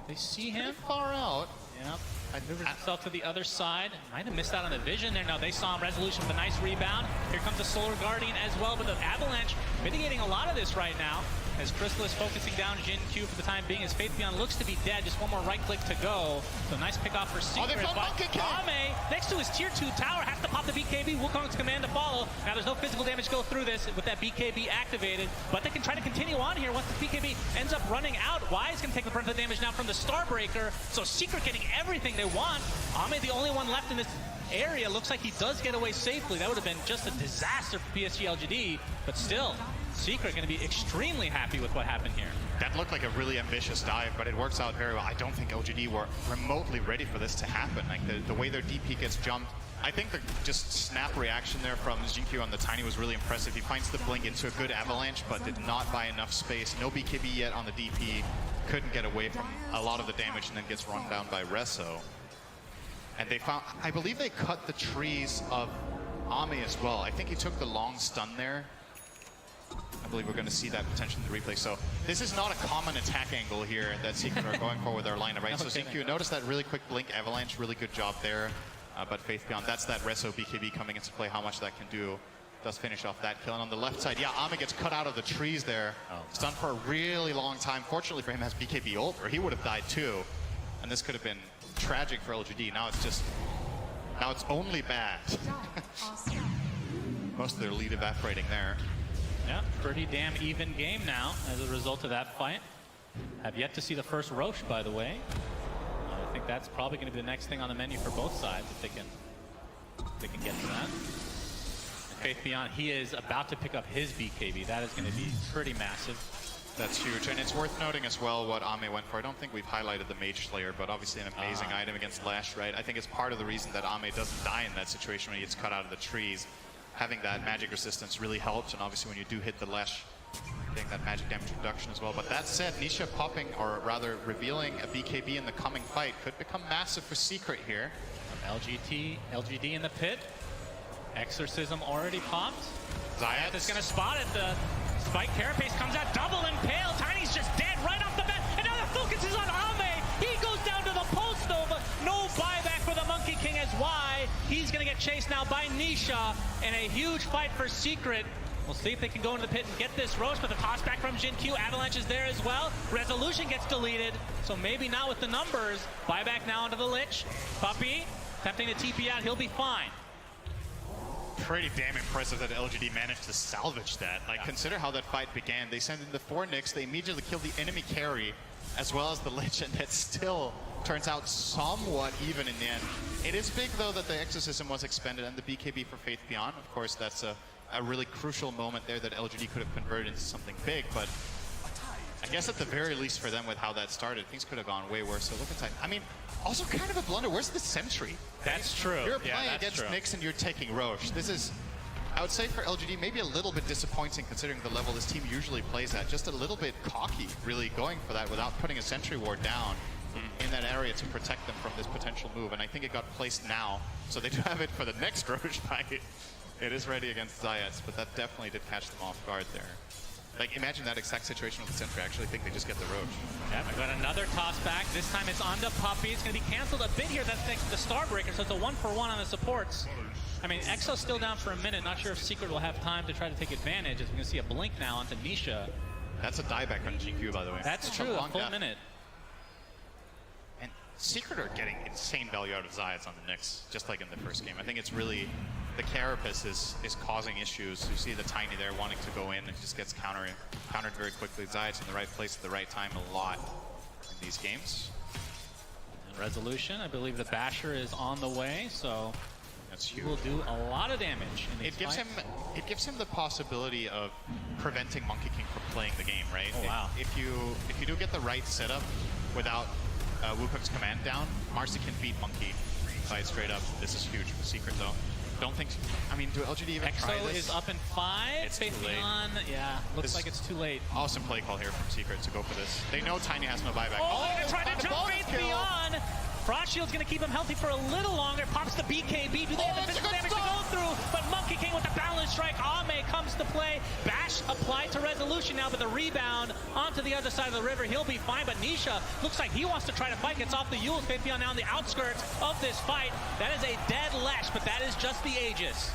They see him. Far out. Yep. Moves himself to the other side. Might have missed out on the vision there. No, they saw him. Resolution with a nice rebound. Here comes the Solar Guardian as well, but the Avalanche mitigating a lot of this right now. As Crystallis focusing down Jin Q for the time being, as Faith Beyond looks to be dead. Just one more right click to go. So nice pick off for Secret. Ame, next to his tier 2 tower, has to pop the BKB. Wukong's command to follow. Now there's no physical damage go through this with that BKB activated, but they can try to continue on here once the BKB ends up running out. Wise can take the brunt of the damage now from the Starbreaker. So Secret getting everything they want. Ame the only one left in this area. Looks like he does get away safely. That would have been just a disaster for PSG.LGD, but still, Secret going to be extremely happy with what happened here. That looked like a really ambitious dive, but it works out very well. I don't think LGD were remotely ready for this to happen. Like the way their DP gets jumped. I think the just snap reaction there from Jinkyu on the Tiny was really impressive. He finds the blink into a good avalanche, but did not buy enough space. No BKB yet on the DP. Couldn't get away from a lot of the damage and then gets run down by Resso. And they found, I believe they cut the trees of Ame as well. I think he took the long stun there. I believe we're going to see that potentially in the replay. So this is not a common attack angle here that Secret are going for with their lineup, right? So Jinkyu, notice that really quick blink avalanche, really good job there. But Faith Beyond, that's that Resso BKB coming into play, how much that can do. Does finish off that kill. And on the left side, yeah, Ame gets cut out of the trees there. Stunned for a really long time. Fortunately for him, has BKB ult, or he would have died too. And this could have been tragic for LGD. Now it's only bad. Most of their lead evaporating there. Yeah, pretty damn even game now as a result of that fight. Have yet to see the first Roche, by the way. I think that's probably going to be the next thing on the menu for both sides if they can get to that. And Faith Beyond, he is about to pick up his BKB. That is going to be pretty massive. That's huge, and it's worth noting as well what Ame went for. I don't think we've highlighted the Mage Slayer, but obviously an amazing item against Lash, right? I think it's part of the reason that Ame doesn't die in that situation when he gets cut out of the trees. Having that magic resistance really helps, and obviously when you do hit the Lash, getting that magic damage reduction as well. But that said, Nisha popping, or rather revealing a BKB in the coming fight could become massive for Secret here. LGD in the pit. Exorcism already popped. Zayat is going to spot it. The Spike Carapace comes out, double impale. Tiny's just dead right off the bat. And now the focus is on Ame. He goes down to the post though, but no buyback for the Monkey King as Y. He's going to get chased now by Nisha. And a huge fight for Secret. We'll see if they can go into the pit and get this Roche, but the toss back from Jin Q. Avalanche is there as well. Resolution gets deleted, so maybe not with the numbers. Buyback now onto the Lich. Puppey attempting to TP out. He'll be fine. Pretty damn impressive that LGD managed to salvage that. Like, consider how that fight began. They sent in the 4 Nyx, they immediately killed the enemy carry, as well as the Lich, and that still turns out somewhat even in the end. It is big, though, that the Exorcism was expended and the BKB for Faith Beyond. Of course, that's a really crucial moment there that LGD could have converted into something big, but I guess at the very least for them with how that started, things could have gone way worse. So look inside. I mean, also kind of a blunder. Where's the sentry? That's true. You're playing against Nyx and you're taking Roche. This is, I would say for LGD, maybe a little bit disappointing considering the level this team usually plays at. Just a little bit cocky, really going for that without putting a sentry ward down in that area to protect them from this potential move. And I think it got placed now, so they do have it for the next Roche fight. It is ready against Zayats, but that definitely did catch them off guard there. Like, imagine that exact situation with the sentry. I actually think they just get the Roche. Yeah, we got another toss back. This time it's onto Puppey. It's going to be canceled a bit here. That's next to the Starbreaker, so it's a 1-for-1 on the supports. I mean, Exo's still down for a minute. Not sure if Secret will have time to try to take advantage, as we can see a blink now onto Nisha. That's a dieback on GQ, by the way. That's true, a full minute. And Secret are getting insane value out of Zayats on the Nyx, just like in the first game. I think it's really, the Carapace is causing issues. You see the Tiny there wanting to go in, and just gets countered very quickly. Zayats in the right place at the right time a lot in these games. And Resolution, I believe the Basher is on the way, so that's he huge. will do a lot of damage in these fights. It gives him the possibility of preventing Monkey King from playing the game, right? Oh, wow. If you do get the right setup without Wukong's command down, Marcy can beat Monkey fight straight up. This is huge for Secret, though. Don't think, I mean, do LGD even try Exo this? is up in 5. It's too late. Yeah, looks like it's too late. Awesome play call here from Secret to go for this. They know Tiny has no buyback. Oh, they're trying to jump Faith Beyond. Frost Shield's going to keep him healthy for a little longer. Pops the BKB. Do they have the physical damage to go through? But Monkey King with the balance strike. Ame comes to play. Bash applied to Resolution now, but the rebound onto the other side of the river. He'll be fine, but Nisha looks like he wants to try to fight. Gets off the Yules. Faith Beyond now on the outskirts of this fight. That is a dead Lesh, but that is just the Aegis.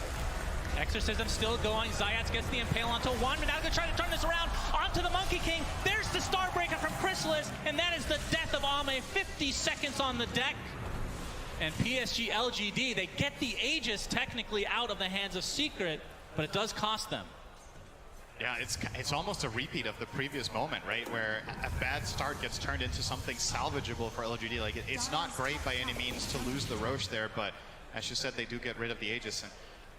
Exorcism still going. Zayats gets the Impale onto one. But now they're going to try to turn this around onto the Monkey King. There's the Starbreaker from Chrysalis, and that is the death of Ame. 50 seconds on the deck. And PSG.LGD, they get the Aegis technically out of the hands of Secret, but it does cost them. Yeah, it's almost a repeat of the previous moment, right? Where a bad start gets turned into something salvageable for LGD. Like, it's not great by any means to lose the Roche there, but as you said, they do get rid of the Aegis. And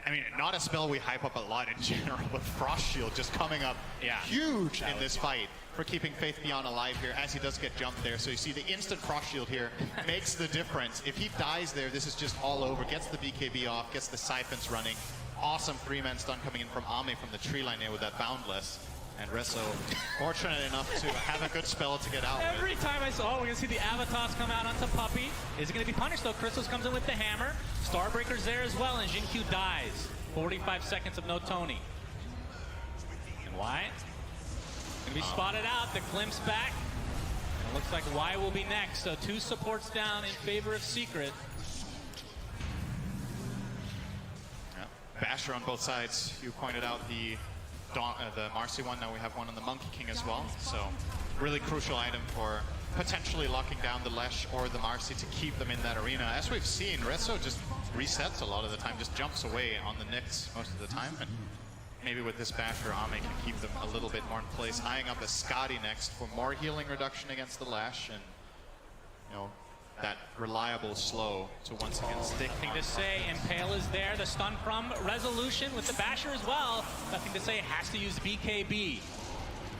I mean, not a spell we hype up a lot in general, but Frost Shield just coming up huge in this fight for keeping Faith Beyond alive here, as he does get jumped there. So you see the instant Frost Shield here makes the difference. If he dies there, this is just all over. Gets the BKB off, gets the Siphons running. Awesome 3-man stun coming in from Ame from the tree line there with that Boundless. And Resso, fortunate enough to have a good spell to get out Every time I saw, we're going to see the Avatars come out onto Puppey. Is it going to be punished, though? Crystals comes in with the hammer. Starbreaker's there as well, and Jinkyu dies. 45 seconds of no Tony. And why? Going to be spotted out. The glimpse back. And it looks like Y will be next. So 2 supports down in favor of Secret. Yeah. Basher on both sides. You pointed out the Marcy one. Now we have one on the Monkey King as well. So really crucial item for potentially locking down the Lesh or the Marcy to keep them in that arena. As we've seen, Resso just resets a lot of the time, just jumps away on the Nyx most of the time. And maybe with this Basher, Ame can keep them a little bit more in place. Eyeing up a Scotty next for more healing reduction against the Lash, and you know, that reliable slow to once again stick. Nothing to say. Impale is there. The stun from Resolution with the Basher as well. Nothing to say. Has to use BKB.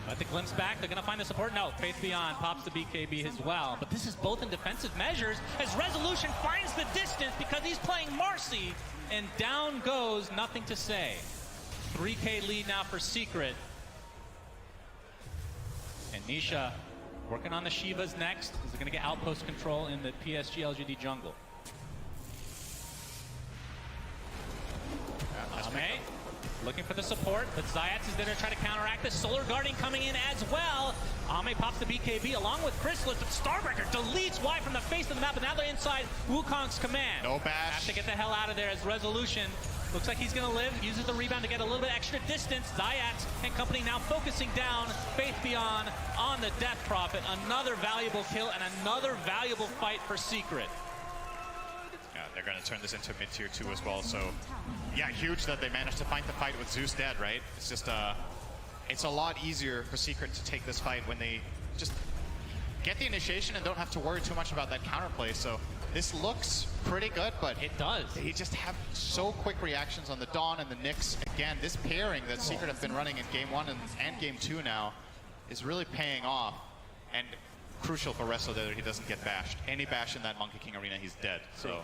But the glimpse back. They're going to find the support. No, Faith Beyond pops the BKB as well. But this is both in defensive measures as Resolution finds the distance because he's playing Marcy. And down goes Nothing to say. 3K lead now for Secret. And Nisha working on the Shivas next. Is going to get outpost control in the PSG.LGD jungle. Ame looking for the support, but Zayats is there to try to counteract this. Solar Guardian coming in as well. Ame pops the BKB along with Chrysalis, but Starbreaker deletes Y from the face of the map, and now they're inside Wukong's command. No bash. Have to get the hell out of there as Resolution looks like he's going to live. Uses the rebound to get a little bit extra distance. Zayats and company now focusing down Faith Beyond on the Death Prophet. Another valuable kill and another valuable fight for Secret. Yeah, they're going to turn this into mid-tier 2 as well. So, yeah, huge that they managed to find the fight with Zeus dead, right? It's just, it's a lot easier for Secret to take this fight when they just get the initiation and don't have to worry too much about that counterplay. So this looks pretty good, but It does. they just have so quick reactions on the Dawn and the Nyx. Again, this pairing that Secret have been running in Game 1 and Game 2 now is really paying off. And crucial for Resso that he doesn't get bashed. Any bash in that Monkey King arena, he's dead. So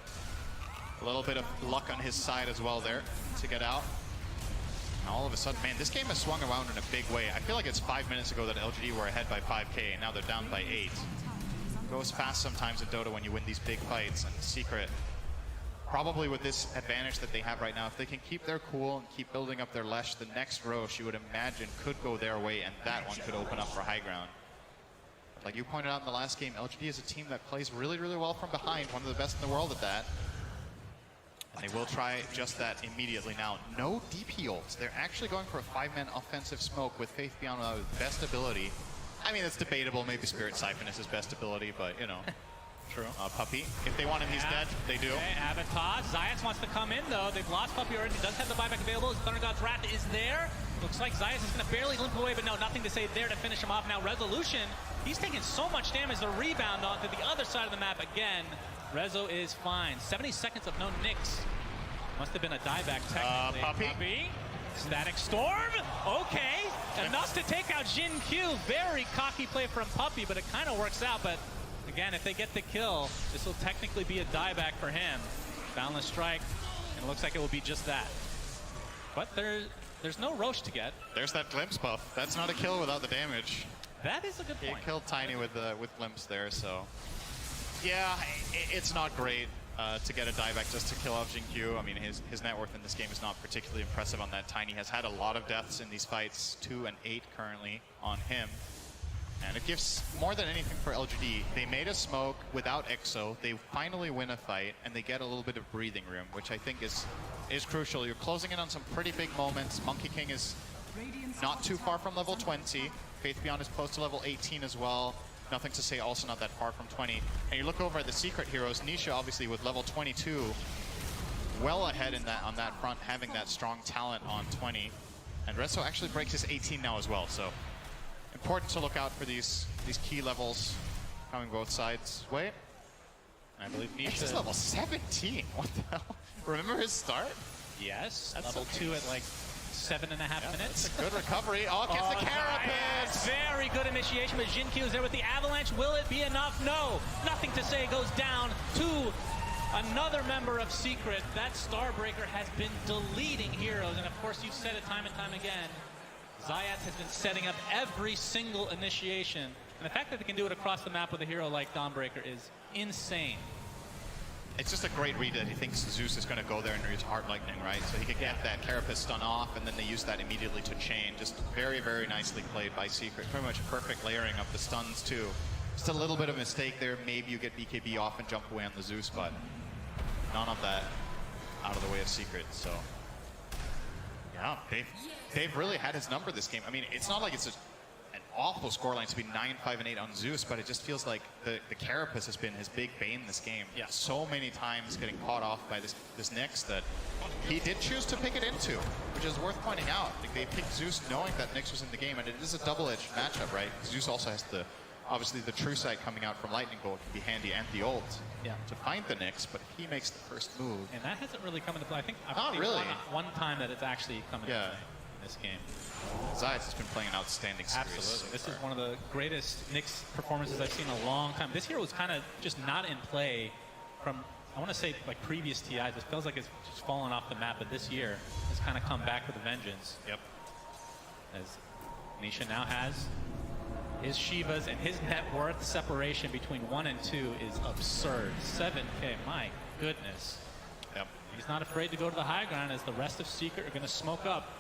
a little bit of luck on his side as well there to get out. And all of a sudden, man, this game has swung around in a big way. I feel like it's 5 minutes ago that LGD were ahead by 5K, and now they're down by 8. Goes fast sometimes in Dota when you win these big fights, and Secret, probably with this advantage that they have right now, if they can keep their cool and keep building up their Lesh, the next Roche you would imagine could go their way, and that one could open up for high ground. But like you pointed out in the last game, LGD is a team that plays really, really well from behind, one of the best in the world at that. And they will try just that immediately now. No DP ults. They're actually going for a 5-man offensive smoke with Faith Beyond with best ability. I mean, it's debatable. Maybe Spirit Siphon is his best ability, but, you know. True. Puppy. If they want him, he's dead. They do. Okay, Avatar. Zayas wants to come in, though. They've lost Puppy already. He does have the buyback available. His Thunder God's Wrath is there. Looks like Zayas is going to barely limp away, but no, nothing to say there to finish him off. Now, Resolution, he's taking so much damage to rebound onto the other side of the map again. Rezo is fine. 70 seconds of no Nyx. Must have been a dieback technically. Puppy. Static Storm. Okay. Enough to take out Jin Q. Very cocky play from Puppy, but it kind of works out. But again, if they get the kill, this will technically be a dieback for him. Boundless Strike, and it looks like it will be just that. But there's no Roche to get. There's that glimpse buff. That's not a kill without the damage. That is a good point. He killed Tiny with glimpse there, so yeah, it's not great to get a dieback just to kill off Jin Q. I mean, his net worth in this game is not particularly impressive on that. Tiny has had a lot of deaths in these fights, 2 and 8 currently on him. And it gives more than anything for LGD. They made a smoke without EXO. They finally win a fight, and they get a little bit of breathing room, which I think is crucial. You're closing in on some pretty big moments. Monkey King is not too far from level 20. Faith Beyond is close to level 18 as well. Nothing to say, also not that far from 20. And you look over at the Secret heroes, Nisha obviously with level 22, well ahead in on that front, having that strong talent on 20. And Rezo actually breaks his 18 now as well, so important to look out for these key levels coming both sides' way. I believe Nisha's level 17. What the hell? Remember his start? Yes. That's level 2 at like 7.5 minutes. That's a good recovery. Oh, gets the Carapace! Very good initiation, but Jin Q is there with the Avalanche. Will it be enough? No. Nothing to say. Goes down to another member of Secret. That Starbreaker has been deleting heroes, and of course you've said it time and time again. Zayas has been setting up every single initiation. And the fact that they can do it across the map with a hero like Dawnbreaker is insane. It's just a great read that he thinks Zeus is going to go there and use Heart Lightning, right? So he can get that Carapace stun off, and then they use that immediately to chain. Just very, very nicely played by Secret. Pretty much perfect layering of the stuns, too. Just a little bit of mistake there. Maybe you get BKB off and jump away on the Zeus, but none of that out of the way of Secret, so yeah, they've really had his number this game. I mean, it's not like it's an awful scoreline to be 9-5 and 8 on Zeus, but it just feels like the Carapace has been his big bane this game. Yeah. So many times getting caught off by this Nyx that he did choose to pick it into, which is worth pointing out. Like, they picked Zeus knowing that Nyx was in the game, and it is a double-edged matchup, right? Zeus also has obviously the True Sight coming out from Lightning Bolt can be handy, and the ult to find the Nyx, but he makes the first move. And that hasn't really come into play. I think Not really. one time that it's actually come into play in this game. Zayas has been playing an outstanding series. Absolutely. This is one of the greatest Nyx performances I've seen in a long time. This hero was kind of just not in play from, I want to say, like previous TIs. It feels like it's just fallen off the map, but this year it's kind of come back with a vengeance. Yep. As Nisha now has his Shivas, and his net worth separation between 1 and 2 is absurd. 7K, my goodness. Yep. He's not afraid to go to the high ground as the rest of Secret are going to smoke up.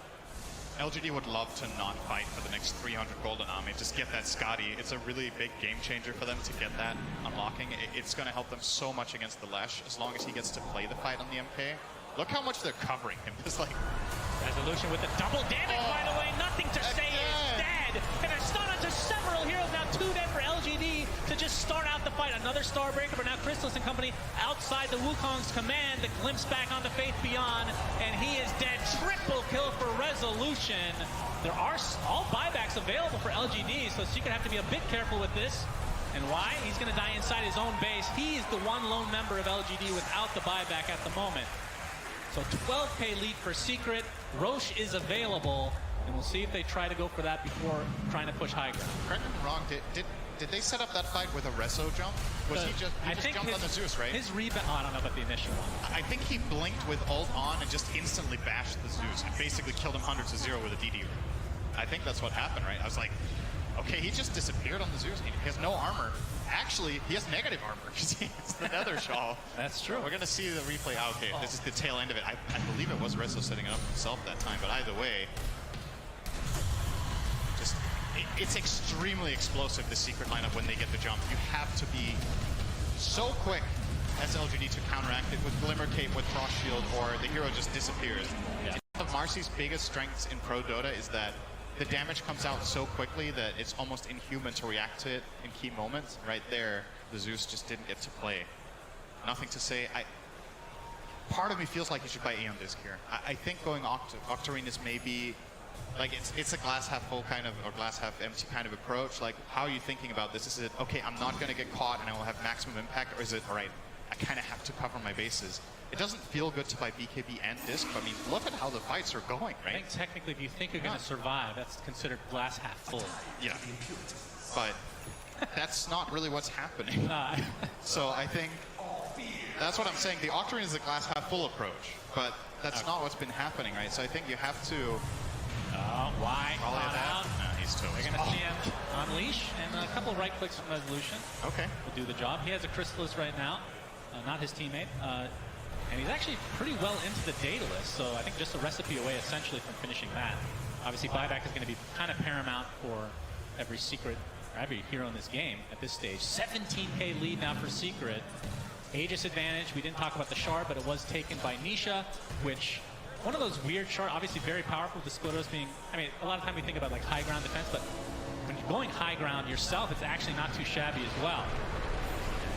LGD would love to not fight for the next 300 golden army. Just get that Scotty. It's a really big game changer for them to get that unlocking. It's going to help them so much against the Lesh as long as he gets to play the fight on the MK. Look how much they're covering him. It's like Resolution with the double damage, by the way. Nothing to say is dead. And a stun onto several heroes. Now 2 dead for LGD to just start out the fight. Another Starbreaker, but now Crystallis and company outside the Wukong's command. The glimpse back onto Faith Beyond, and he is dead. Triple kill for Resolution. There are all buybacks available for LGD, so Secret have to be a bit careful with this. And why? He's going to die inside his own base. He is the one lone member of LGD without the buyback at the moment. So 12K lead for Secret. Roche is available, and we'll see if they try to go for that before trying to push high ground. Correct me if I'm wrong, did they set up that fight with a Reso jump? Was he just jumped on the Zeus, right? His rebound, oh, I don't know about the initial one. I think he blinked with ult on and just instantly bashed the Zeus and basically killed him 100 to 0 with a DD. I think that's what happened, right? I was like, okay, he just disappeared on the Zeus. He has no armor. Actually, he has negative armor because it's the Nether Shawl. That's true. We're going to see the replay. Okay, this is the tail end of it. I believe it was Reso setting it up himself that time, but either way, just it's extremely explosive, the Secret lineup, when they get the jump. You have to be so quick as LGD to counteract it with Glimmer Cape, with Frost Shield, or the hero just disappears. Yeah. One of Marcy's biggest strengths in Pro Dota is that the damage comes out so quickly that it's almost inhuman to react to it in key moments. Right there, the Zeus just didn't get to play. Nothing to say. Part of me feels like you should buy Aeon Disc here. I think going Octarine is maybe, like, it's a glass half full kind of, or glass half empty kind of approach. Like, how are you thinking about this? Is it, okay, I'm not going to get caught and I will have maximum impact, or is it, all right, I kind of have to cover my bases? It doesn't feel good to buy BKB and Disc, but I mean, look at how the fights are going, right? I think technically, if you think you're going to survive, that's considered glass half full. Yeah, but that's not really what's happening. So I think that's what I'm saying. The Octarine is a glass half full approach, but that's not what's been happening, right? So I think you have to. Why? Out. No, he's toast. We're going to see him unleash, and a couple of right clicks from Resolution Okay. will do the job. He has a Chrysalis right now, not his teammate. And he's actually pretty well into the data list, so I think just a recipe away essentially from finishing that. Obviously, buyback is going to be kind of paramount for every Secret, or every hero in this game at this stage. 17K lead now for Secret. Aegis advantage. We didn't talk about the shard, but it was taken by Nisha, which one of those weird shard, obviously very powerful, the Splitters being, I mean, a lot of time we think about like high ground defense, but when you're going high ground yourself, it's actually not too shabby as well.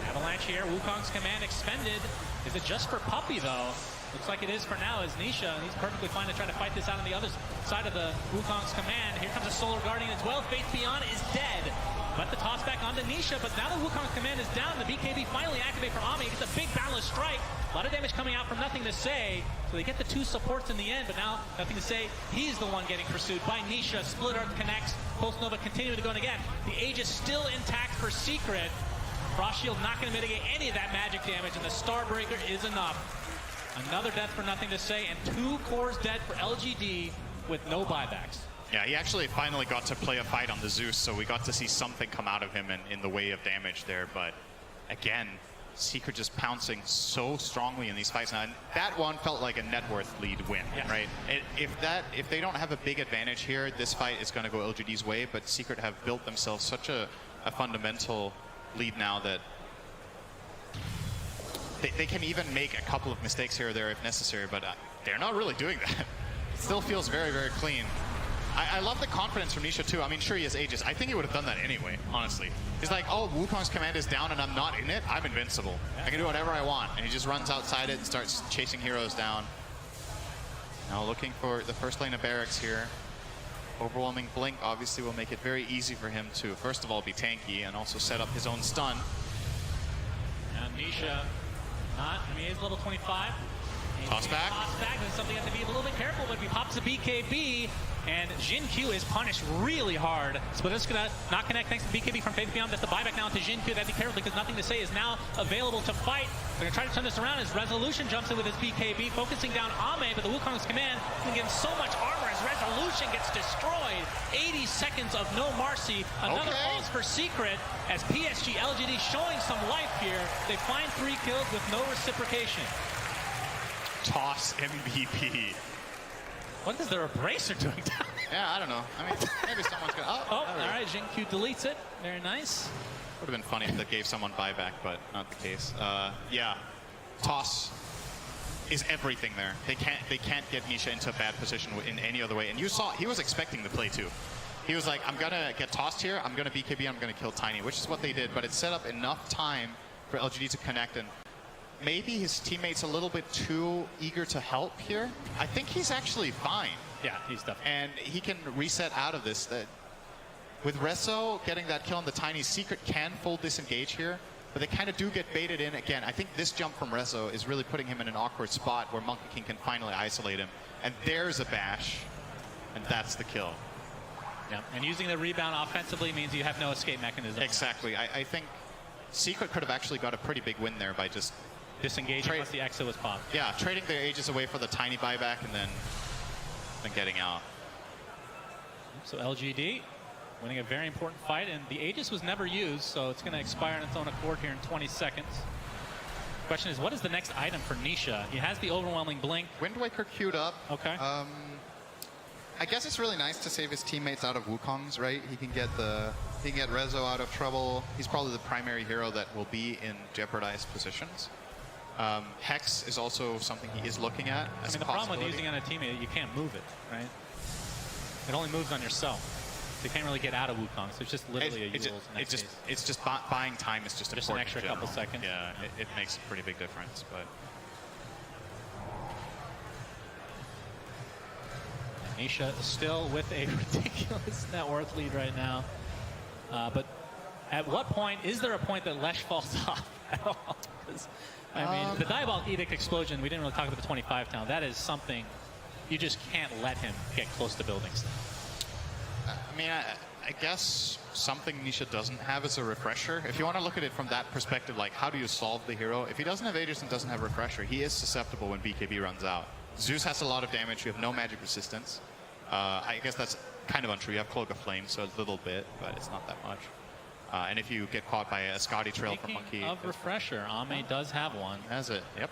Avalanche here, Wukong's command expended. Is it just for Puppy, though? Looks like it is for now, as Nisha, and he's perfectly fine to try to fight this out on the other side of the Wukong's command. Here comes a Solar Guardian as well. Faith Beyond is dead. But the toss back onto Nisha, but now the Wukong's command is down. The BKB finally activate for Ami. He gets a big Boundless Strike. A lot of damage coming out from Nothing to Say. So they get the two supports in the end, but now Nothing to Say, he's the one getting pursued by Nisha. Split Earth connects. Pulse Nova continuing to go in again. The Aegis still intact for Secret. Frost Shield not going to mitigate any of that magic damage, and the Starbreaker is enough. Another death for Nothing to Say, and 2 cores dead for LGD with no buybacks. Yeah, he actually finally got to play a fight on the Zeus, so we got to see something come out of him in the way of damage there. But again, Secret just pouncing so strongly in these fights now. And that one felt like a net worth lead win, right? If they don't have a big advantage here, this fight is going to go LGD's way. But Secret have built themselves such a fundamental lead now that they can even make a couple of mistakes here or there if necessary, but they're not really doing that. It still feels very, very clean. I love the confidence from Nisha too. I mean, sure, he has Aegis. I think he would have done that anyway, honestly. He's like, oh, Wukong's command is down and I'm not in it. I'm invincible. I can do whatever I want. And he just runs outside it and starts chasing heroes down. Now looking for the first lane of barracks here. Overwhelming Blink obviously will make it very easy for him to, first of all, be tanky and also set up his own stun. And Nisha, he's level 25. Toss back. Toss back. That's something you have to be a little bit careful with. He pops a BKB, and Jin Q is punished really hard. Splitter's gonna not connect thanks to BKB from Faith Beyond. That's the buyback now to Jin Q. That'd be careful because Nothing to Say is now available to fight. They're gonna try to turn this around as Resolution jumps in with his BKB, focusing down Ame, but the Wukong's command can get so much armor as Resolution gets destroyed. 80 seconds of no mercy. Another falls for Secret as PSG.LGD showing some life here. They find 3 kills with no reciprocation. Toss MVP. What is their Abraser doing down there? Yeah, I don't know. I mean, maybe someone's gonna. All right, Jin Q deletes it. Very nice. Would have been funny if that gave someone buyback, but not the case. Yeah, Toss is everything there. They can't get Nisha into a bad position in any other way. And you saw he was expecting the play too. He was like, I'm gonna get tossed here. I'm gonna BKB. I'm gonna kill Tiny, which is what they did. But it set up enough time for LGD to connect and. Maybe his teammate's a little bit too eager to help here. I think he's actually fine. Yeah, he's definitely. And he can reset out of this. with Rezo getting that kill on the Tiny, Secret can full disengage here, but they kind of do get baited in again. I think this jump from Rezo is really putting him in an awkward spot where Monkey King can finally isolate him. And there's a bash, and that's the kill. Yeah, and using the rebound offensively means you have no escape mechanism. Exactly. I think Secret could have actually got a pretty big win there by just disengaging once the exit was popped. Yeah, trading their Aegis away for the Tiny buyback and then getting out. So LGD winning a very important fight, and the Aegis was never used, so it's going to expire on its own accord here in 20 seconds. Question is, what is the next item for Nisha? He has the overwhelming blink. Wind Waker queued up. Okay. I guess it's really nice to save his teammates out of Wukongs, right? He can get Rezo out of trouble. He's probably the primary hero that will be in jeopardized positions. Hex is also something he is looking at as the problem with using on a teammate, you can't move it, right? It only moves on yourself. So you can't really get out of Wukong, so it's just literally a Yules. It's just buying time is just important. Just an extra couple seconds. Yeah, it makes a pretty big difference. But Nisha still with a ridiculous net worth lead right now. But at what point, is there a point that Lesh falls off at all? I mean, the Diabolic Edict explosion, we didn't really talk about the 25 town. That is something you just can't let him get close to buildings. I mean, I guess something Nisha doesn't have is a refresher. If you want to look at it from that perspective, like how do you solve the hero? If he doesn't have Aegis and doesn't have refresher, he is susceptible when BKB runs out. Zeus has a lot of damage. You have no magic resistance. I guess that's kind of untrue. You have Cloak of Flame, so a little bit, but it's not that much. And if you get caught by a Scotty trail from Monkey... of refresher, Ame does have one. Has it, yep.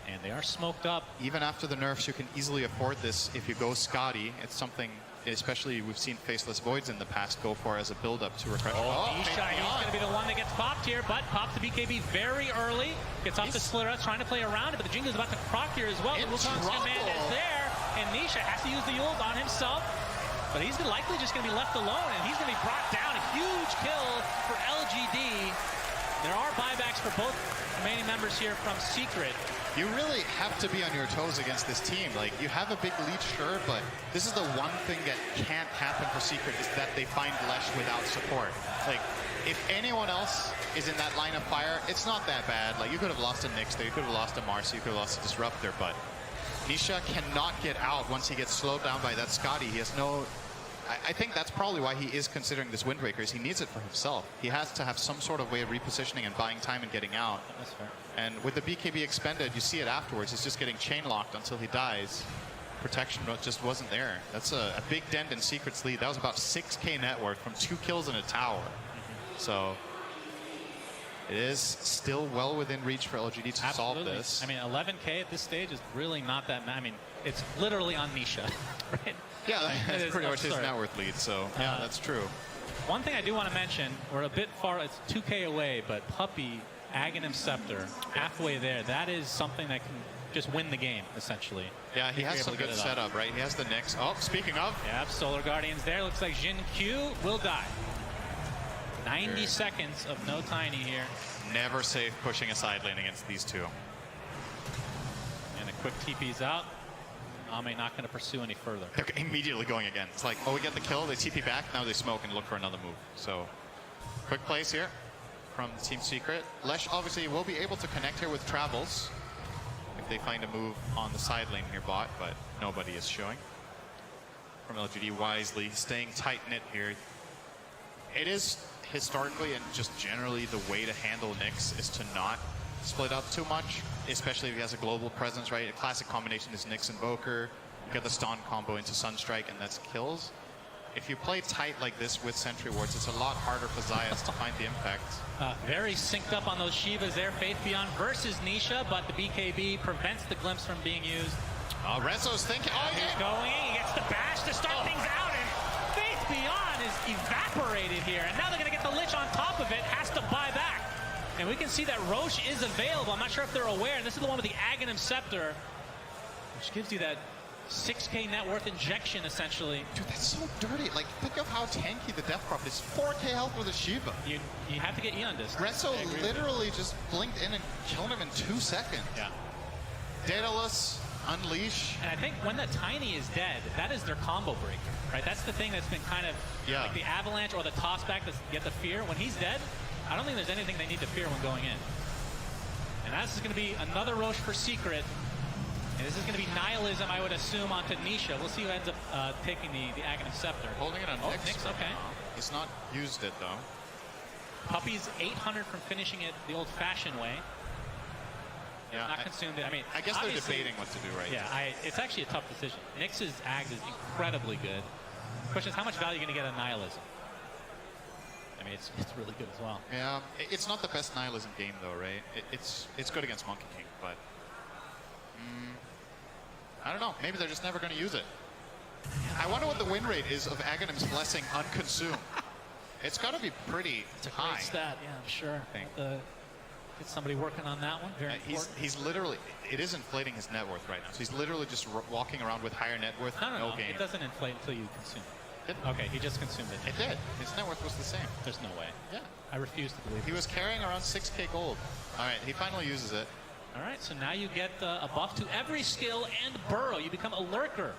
And they are smoked up. Even after the nerfs, you can easily afford this. If you go Scotty, it's something, especially we've seen Faceless Voids in the past go for as a build-up to refresh. Nisha, he's going to be the one that gets popped here, but pops the BKB very early. Gets off the Slitter, trying to play around it, but the Jingle is about to proc here as well. The Wukong's command is there, and Nisha has to use the Yules on himself. But he's likely just going to be left alone, and he's going to be brought down. A huge kill for LGD. There are buybacks for both remaining members here from Secret. You really have to be on your toes against this team. Like, you have a big lead, sure, but this is the one thing that can't happen for Secret is that they find Lesh without support. Like, if anyone else is in that line of fire, it's not that bad. Like, you could have lost a Nyx there, you could have lost a Marcy, you could have lost a Disruptor, but Nisha cannot get out once he gets slowed down by that Scotty. He has no... I think that's probably why he is considering this Wind Waker, is he needs it for himself. He has to have some sort of way of repositioning and buying time and getting out. That's fair. And with the BKB expended, you see it afterwards. He's just getting chain locked until he dies. Protection just wasn't there. That's a big dent in Secret's lead. That was about 6k net worth from 2 kills in a tower. So it is still well within reach for LGD to solve this. I mean, 11k at this stage is really not that. I mean, it's literally on Nisha, right? Yeah, that's pretty much his net worth lead. So yeah, that's true. One thing I do want to mention, we're a bit far. It's 2k away, but Puppey, Aghanim Scepter, halfway there. That is something that can just win the game, essentially. Yeah, he has some good setup, right? He has the Nyx. Oh, speaking of. Yeah, Solar Guardians there. Looks like Jin Q will die. 90 seconds of no Tiny here. Never safe pushing a side lane against these two. And a quick TP's out. Ame not going to pursue any further. They're immediately going again. It's like, oh, we get the kill, they TP back, now they smoke and look for another move. So, quick plays here from Team Secret. Lesh obviously will be able to connect here with Travels if they find a move on the side lane here bot, but nobody is showing. From LGD wisely, staying tight-knit here. It is historically and just generally the way to handle Nyx is to not split up too much, especially if he has a global presence, right? A classic combination is Nyx Invoker. You get the stun combo into Sunstrike, and that's kills. If you play tight like this with Sentry Wards, it's a lot harder for Zayas to find the impact. Very synced up on those Shivas there. Faith Beyond versus Nisha, but the BKB prevents the glimpse from being used. Rezo's thinking. Oh, he's going in. He gets the bash to start things out, and Faith Beyond is evaporated here. And now they're going to get the Lich on top of it. Has to buy back. And we can see that Roche is available. I'm not sure if they're aware. This is the one with the Aghanim Scepter, which gives you that 6k net worth injection, essentially. Dude, that's so dirty. Like, think of how tanky the Death Prophet is. 4k health with a Shiva. You have to get Eon Disc. Rezo literally just blinked in and killed him in 2 seconds. Yeah. Daedalus Unleash. And I think when the Tiny is dead, that is their combo breaker, right? That's the thing that's been kind of like the avalanche or the toss back to get the fear. When he's dead, I don't think there's anything they need to fear when going in. And this is going to be another Roche for Secret. And this is going to be Nihilism, I would assume, onto Nisha. We'll see who ends up taking the Aghanim Scepter. Holding it on Nyx. Okay. He's not used it, though. Puppy's 800 from finishing it the old-fashioned way. Yeah, Not consumed it. I mean, I guess they're debating what to do right now. Yeah, it's actually a tough decision. Nyx's Ags is incredibly good. The question is, how much value are you going to get on Nihilism? I mean, it's really good as well. Yeah, it's not the best Nihilism game, though, right? It's good against Monkey King, but... I don't know. Maybe they're just never going to use it. I wonder what the win rate is of Aghanim's Blessing unconsumed. It's got to be pretty high. Great stat, yeah, I'm sure. Get somebody working on that one. Very important. He's literally, it is inflating his net worth right now. So he's literally just walking around with higher net worth. No, game. it doesn't inflate until you consume it. Okay, he just consumed it. It did. His net worth was the same. There's no way. Yeah. I refuse to believe He this. was carrying around 6k gold. All right, he finally uses it. All right, so now you get a buff to every skill and burrow. You become a lurker.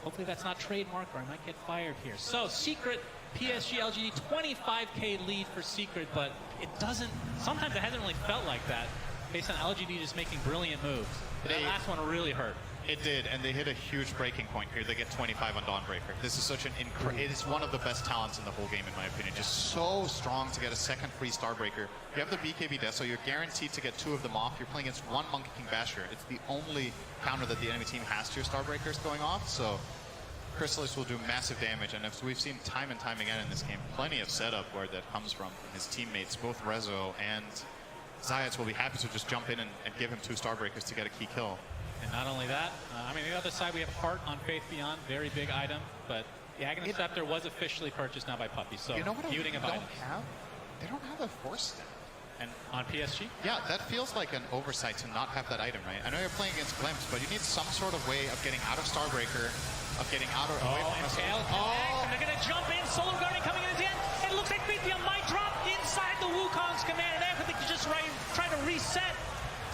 Hopefully that's not trademark or I might get fired here. So Secret, PSG.LGD, 25k lead for Secret, but it doesn't, sometimes it hasn't really felt like that based on LGD just making brilliant moves. But that last one really hurt. It did, and they hit a huge breaking point here. They get 25 on Dawnbreaker. This is such an it is one of the best talents in the whole game, in my opinion. Just so strong to get a second free Starbreaker. You have the BKB death, so you're guaranteed to get 2 of them off. You're playing against one Monkey King Basher. It's the only counter that the enemy team has to your Starbreakers going off, so Chrysalis will do massive damage, and as we've seen time and time again in this game, plenty of setup where that comes from his teammates. Both Rezo and Zayats will be happy to just jump in and give him 2 Starbreakers to get a key kill. And not only that, I mean, the other side, we have Heart on Faith Beyond, very big item, but the Aghanim Scepter was officially purchased now by Puppy, so you know what feuding of items. They don't have a Force Stat. And on PSG? Yeah, that feels like an oversight to not have that item, right? I know you're playing against Glimpse, but you need some sort of way of getting out of Starbreaker, of getting out of away from us. And they're going to jump in. Solar Guardian coming in at the end. It looks like Faithium might drop inside the Wukong's command. They have to just try to reset.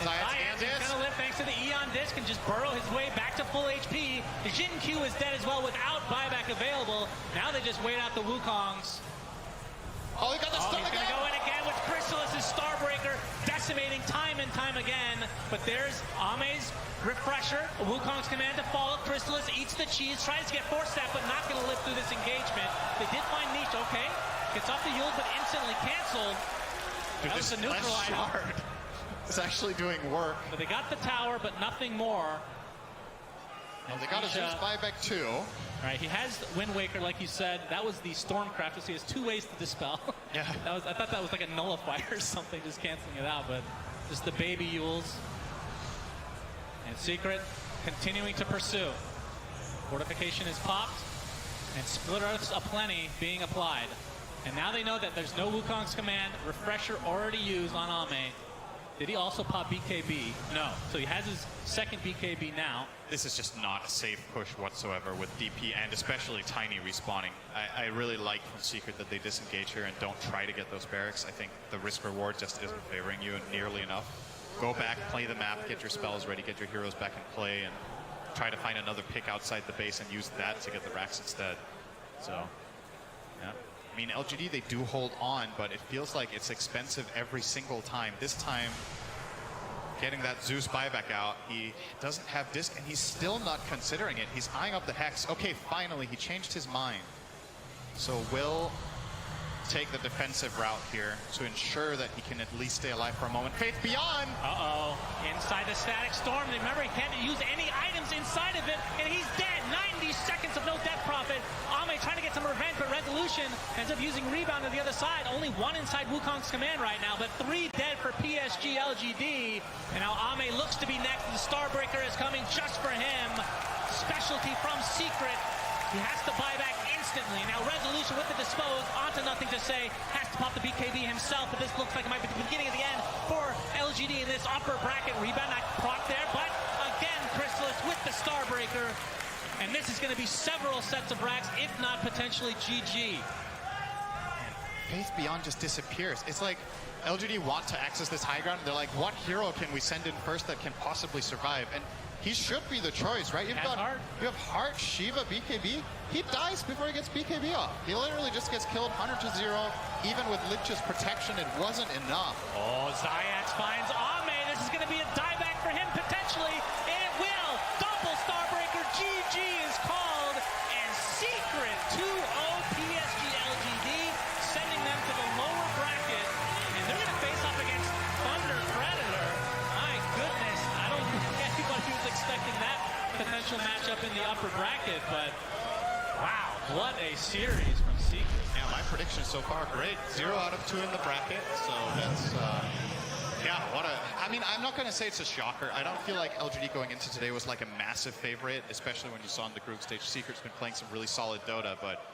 Zayats is going to live thanks to the Eon Disc and just burrow his way back to full HP. The Jin Q is dead as well without buyback available. Now they just wait out the Wukongs. Oh, he got the stun again. He's going to go in again with Chrysalis' Starbreaker, decimating time and time again. But there's Ame's Refresher, Wukong's command to follow. Chrysalis eats the cheese, tries to get Force Stat, but not going to live through this engagement. They did find Niche, okay. Gets off the Yule, but instantly canceled. Dude, that was the neutral item. It's actually doing work. But they got the tower, but nothing more. Well, they got a Zeus buyback too. All right, he has Wind Waker, like you said. That was the Stormcraft, so he has 2 ways to dispel. Yeah. I thought that was like a nullifier or something, just canceling it out, but just the baby Yules. And Secret continuing to pursue. Fortification is popped, and Split Earths aplenty being applied. And now they know that there's no Wukong's command. Refresher already used on Ame. Did he also pop BKB? No. So he has his second BKB now. This is just not a safe push whatsoever with DP and especially Tiny respawning. I really like from Secret that they disengage here and don't try to get those barracks. I think the risk reward just isn't favoring you nearly enough. Go back, play the map, get your spells ready, get your heroes back in play, and try to find another pick outside the base and use that to get the racks instead. So, yeah. I mean, LGD, they do hold on, but it feels like it's expensive every single time. This time, getting that Zeus buyback out, he doesn't have disc, and he's still not considering it. He's eyeing up the Hex. Okay, finally, he changed his mind. So will take the defensive route here to ensure that he can at least stay alive for a moment. Faith Beyond! Uh-oh. Inside the Static Storm. Remember, he can't use any items inside of it, and he's dead. 90 seconds of no death profit. Ame trying to get some revenge, but Resolution ends up using Rebound to the other side. Only 1 inside Wukong's command right now, but 3 dead for PSG.LGD. And now Ame looks to be next. The Starbreaker is coming just for him. Specialty from Secret. He has to buy back instantly. Now Resolution with the dispose, onto nothing to say, has to pop the BKB himself, but this looks like it might be the beginning of the end for LGD in this upper bracket. Rebound not proc there, but again Chrysalis with the Starbreaker. And this is going to be several sets of racks, if not potentially GG. Faith Beyond just disappears. It's like LGD want to access this high ground, and they're like, what hero can we send in first that can possibly survive? And he should be the choice, right? You have Heart, Shiva, BKB. He dies before he gets BKB off. He literally just gets killed 100 to 0. Even with Lich's protection, it wasn't enough. Oh, Zayax finds Ame. This is going to be a dieback for him potentially, and it will. Double Starbreaker. GG is called, and Secret 2-0 PSG.LGD, sending them to the lower bracket, and they're going to face off against Thunder Predator. My goodness, I don't think anybody was expecting that potential matchup in the upper bracket, but wow, what a series from Secret. Yeah, my prediction so far, great. 0 out of 2 in the bracket, so that's, yeah, what a... I mean, I'm not going to say it's a shocker. I don't feel like LGD going into today was like a massive favorite, especially when you saw in the group stage. Secret's been playing some really solid Dota, but